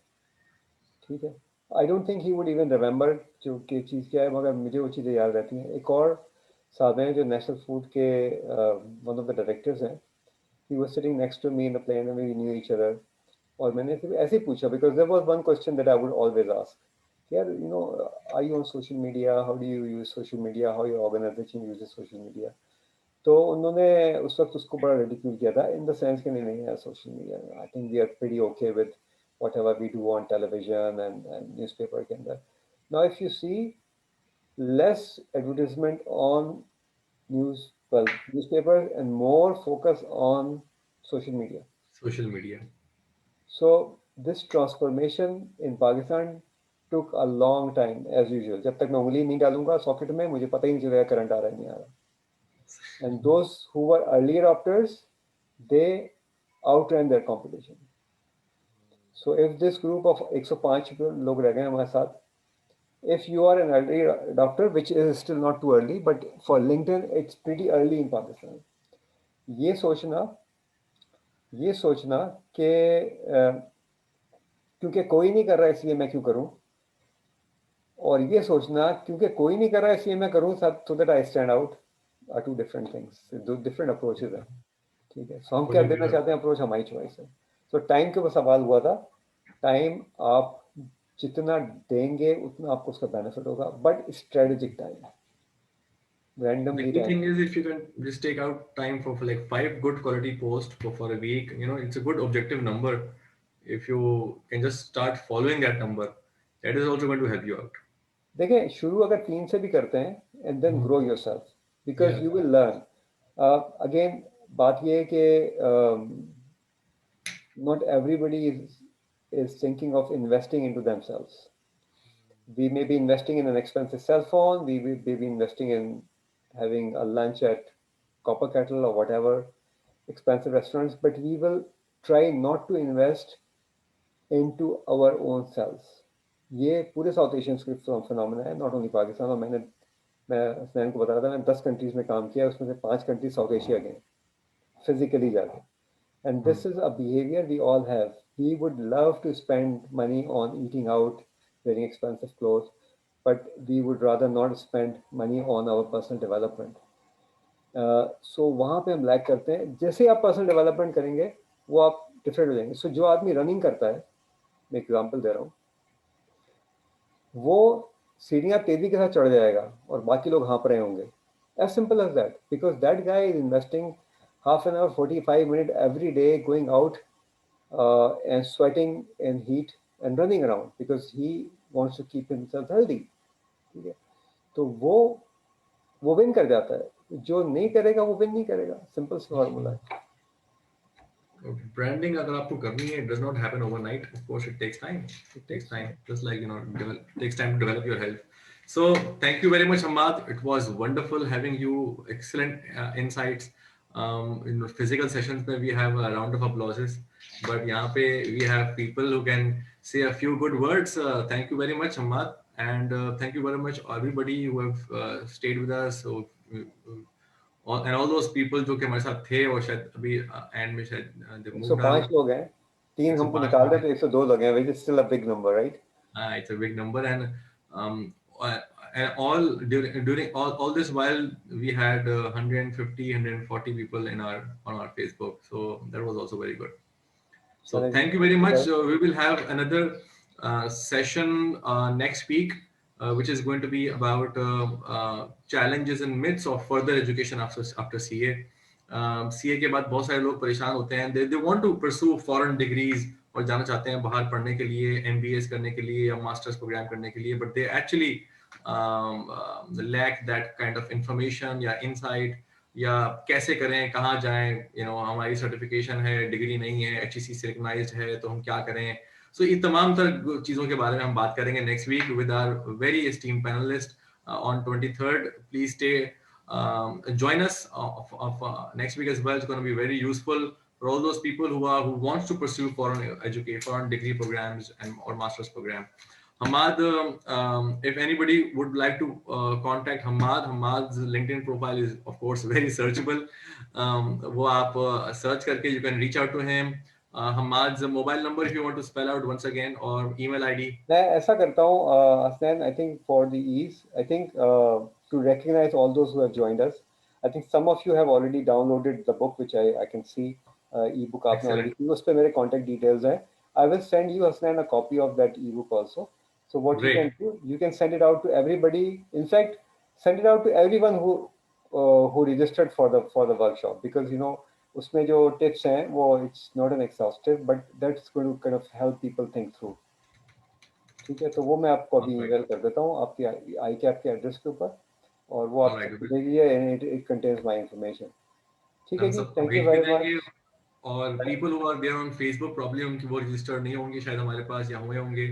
ठीक है? I don't think he would even remember जो कि चीज़ क्या है, मगर मुझे वो चीज़ें याद रहती हैं। एक और साहब हैं जो नेशनल फूड के वन ऑफ द डायरेक्टर्स हैं। He was sitting next to me in the plane and we knew each other. और मैंने सिर्फ ऐसे ही पूछा, because there was one question that I would always ask. यार, are you on social media? How do you use social media? How your organization uses social media? तो उन्होंने उस वक्त उसको बड़ा रिडिक्यूल किया था, इन द सेंस कि नहीं नहीं यार, social media I think we are pretty okay with whatever we do on television and newspaper के अंदर. Now if you see, less advertisement on news, well, newspapers, and more focus on social media. Social media. So this transformation in Pakistan took a long time, as usual. जब तक मैं उंगली नहीं डालूंगा socket में, मुझे पता ही नहीं चलेगा करंट आ रहा है नहीं आ रहा. And those who were early adopters, they outran their competition. So if this group of 105 लोग रह गए हमारे साथ, if you are an early adopter, which is still not too early, but for LinkedIn, it's pretty early in Pakistan. ये सोचना ये सोचना कि क्योंकि कोई नहीं कर रहा इसलिए मैं क्यों करूं, और ये सोचना क्योंकि कोई नहीं कर रहा इसलिए मैं करूं, सब so that I stand out, are two different things, दो डिफरेंट अप्रोचेज हैं। ठीक है, सो हम क्या Fully देना different. चाहते हैं अप्रोच, हमारी चॉइस है। सो टाइम के ऊपर सवाल हुआ था। टाइम आप जितना देंगे उतना आपको उसका बेनिफिट होगा, but strategic time, The randomly key time. thing is if you can just take out time for like five good quality posts for a week, it's a good objective number. If you can just start following that number, that is also going to help you out. देखें, शुरू अगर 3 से भी करते हैं and then Mhm. Grow yourself, because Yeah. You will learn. Again बात ये है कि not everybody is thinking of investing into themselves. We may be investing in an expensive cell phone, we may be investing in having a lunch at Copper Kettle or whatever expensive restaurants, but we will try not to invest into our own selves. ये पूरे south Asian phenomena है, not only Pakistan. और मैं हसनैन को बता रहा था, मैंने 10 कंट्रीज में काम किया, उसमें से 5 कंट्रीज साउथ एशिया के, फिजिकली जाके। And this Hmm. is a behavior we all have. We would love to spend money on eating out, wearing expensive clothes, but we would rather not spend money on our personal development. So वहाँ पे हम lack करते हैं। जैसे आप personal development करेंगे, वो आप डिफरेंट हो जाएंगे। सो जो आदमी रनिंग करता है, मैं एग्जाम्पल दे रहा हूँ, वो सीढ़ियाँ तेजी के साथ चढ़ जाएगा और बाकी लोग हाँप रहे होंगे। As simple as that, because that guy is investing half an hour, 45 minutes every day going out and sweating in heat and running around because he wants to keep himself healthy. ठीक है, तो वो win कर जाता है। जो नहीं करेगा वो विन नहीं करेगा, सिंपल सा फॉर्मूला है। Okay. Branding, अगर आपको करनी है, it does not happen overnight. Of course, it takes time. It takes Takes time, time. just like it takes time to develop your health. So, thank you very much, Hamad. It was wonderful having you. Excellent insights. In the physical sessions, where we have a round of applauses, but यहाँ पे we have people who can say a few good words. Thank you very much, Hamad, and thank you very much everybody who have stayed with us. So, and all those people जो कि हमारे साथ थे और शायद अभी and में शायद they moved 105 out. लोग हैं, 3 हमको 105 निकाल लोग दे हैं. तो 102 लोग हैं, which is still a big number, right? It's a big number, and um, and all during all this while we had 150 140 people in our on our Facebook, so that was also very good. So Shailesh ji, thank you very thank you much. very We will have another session next week, which is going to be about challenges and myths of further education after CA. CA के बाद बहुत सारे लोग परेशान होते हैं. They want to pursue foreign degrees और जाना चाहते हैं बाहर पढ़ने के लिए, MBAs करने के लिए या मास्टर्स प्रोग्राम करने के लिए, but they actually lack that kind of information या insight या कैसे करें, कहाँ जाएं, हमारी सर्टिफिकेशन है, डिग्री नहीं है, HEC से रिकॉग्नाइज्ड है, तो हम क्या करें. सो ये तमाम तरह चीज़ों के बारे में हम बात करेंगे next week with our very esteemed panelist on 23rd. Please stay join us of next week as well. It's going to be very useful for all those people who wants to pursue foreign degree programs and or master's program. Hamad, if anybody would like to contact Hamad's LinkedIn profile is of course very searchable. वो आप search करके you can reach out to him. Hamad's mobile number if you want to spell out once again, or email ID. मैं ऐसा करता हूँ, Hasnain, I think for the ease, I think to recognize all those who have joined us, I think some of you have already downloaded the book, which I can see ebook आपने already की, उस पे मेरे contact details हैं. I will send you, Hasnain, a copy of that ebook also. So what you can do, you can send it out to everybody. In fact, send it out to everyone who registered for the workshop, because उसमें जो tips हैं वो it's not an exhaustive, but that's going to kind of help people think through. ठीक है, तो वो मैं आपको अभी ईमेल कर देता हूँ आपकी आई के आपके एड्रेस के ऊपर, और वो आप भेजिए, and it contains my information. ठीक है जी, थैंक यू वेरी मच. और people who are there on Facebook problem उनकी वो रजिस्टर्ड नहीं होंगे शायद हमारे पास, या हुए होंगे,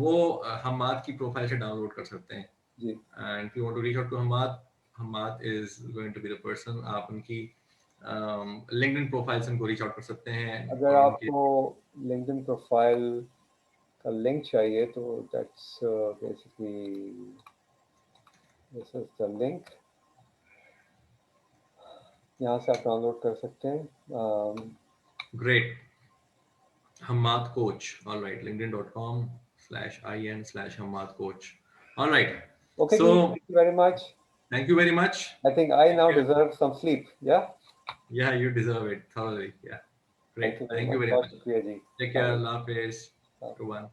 वो हमाद की प्रोफाइल से डाउनलोड कर सकते हैं जी. And if you want to reach out to Hamad is going to be the person. आप उनकी लिंक्डइन प्रोफाइल से उनको रीच आउट कर सकते हैं. अगर आपको लिंक्डइन प्रोफाइल का लिंक चाहिए तो that's basically this is the link, यहाँ से आप डाउनलोड कर सकते हैं. Great. Hamad Coach. All right. LinkedIn.com/in/Hamad Coach. All right. Okay. So thank you very much. Thank you very much. I think I now deserve some sleep. Yeah. Yeah, you deserve it thoroughly. Yeah. Great. Thank you very much. Take care. Allah Hafiz. Everyone.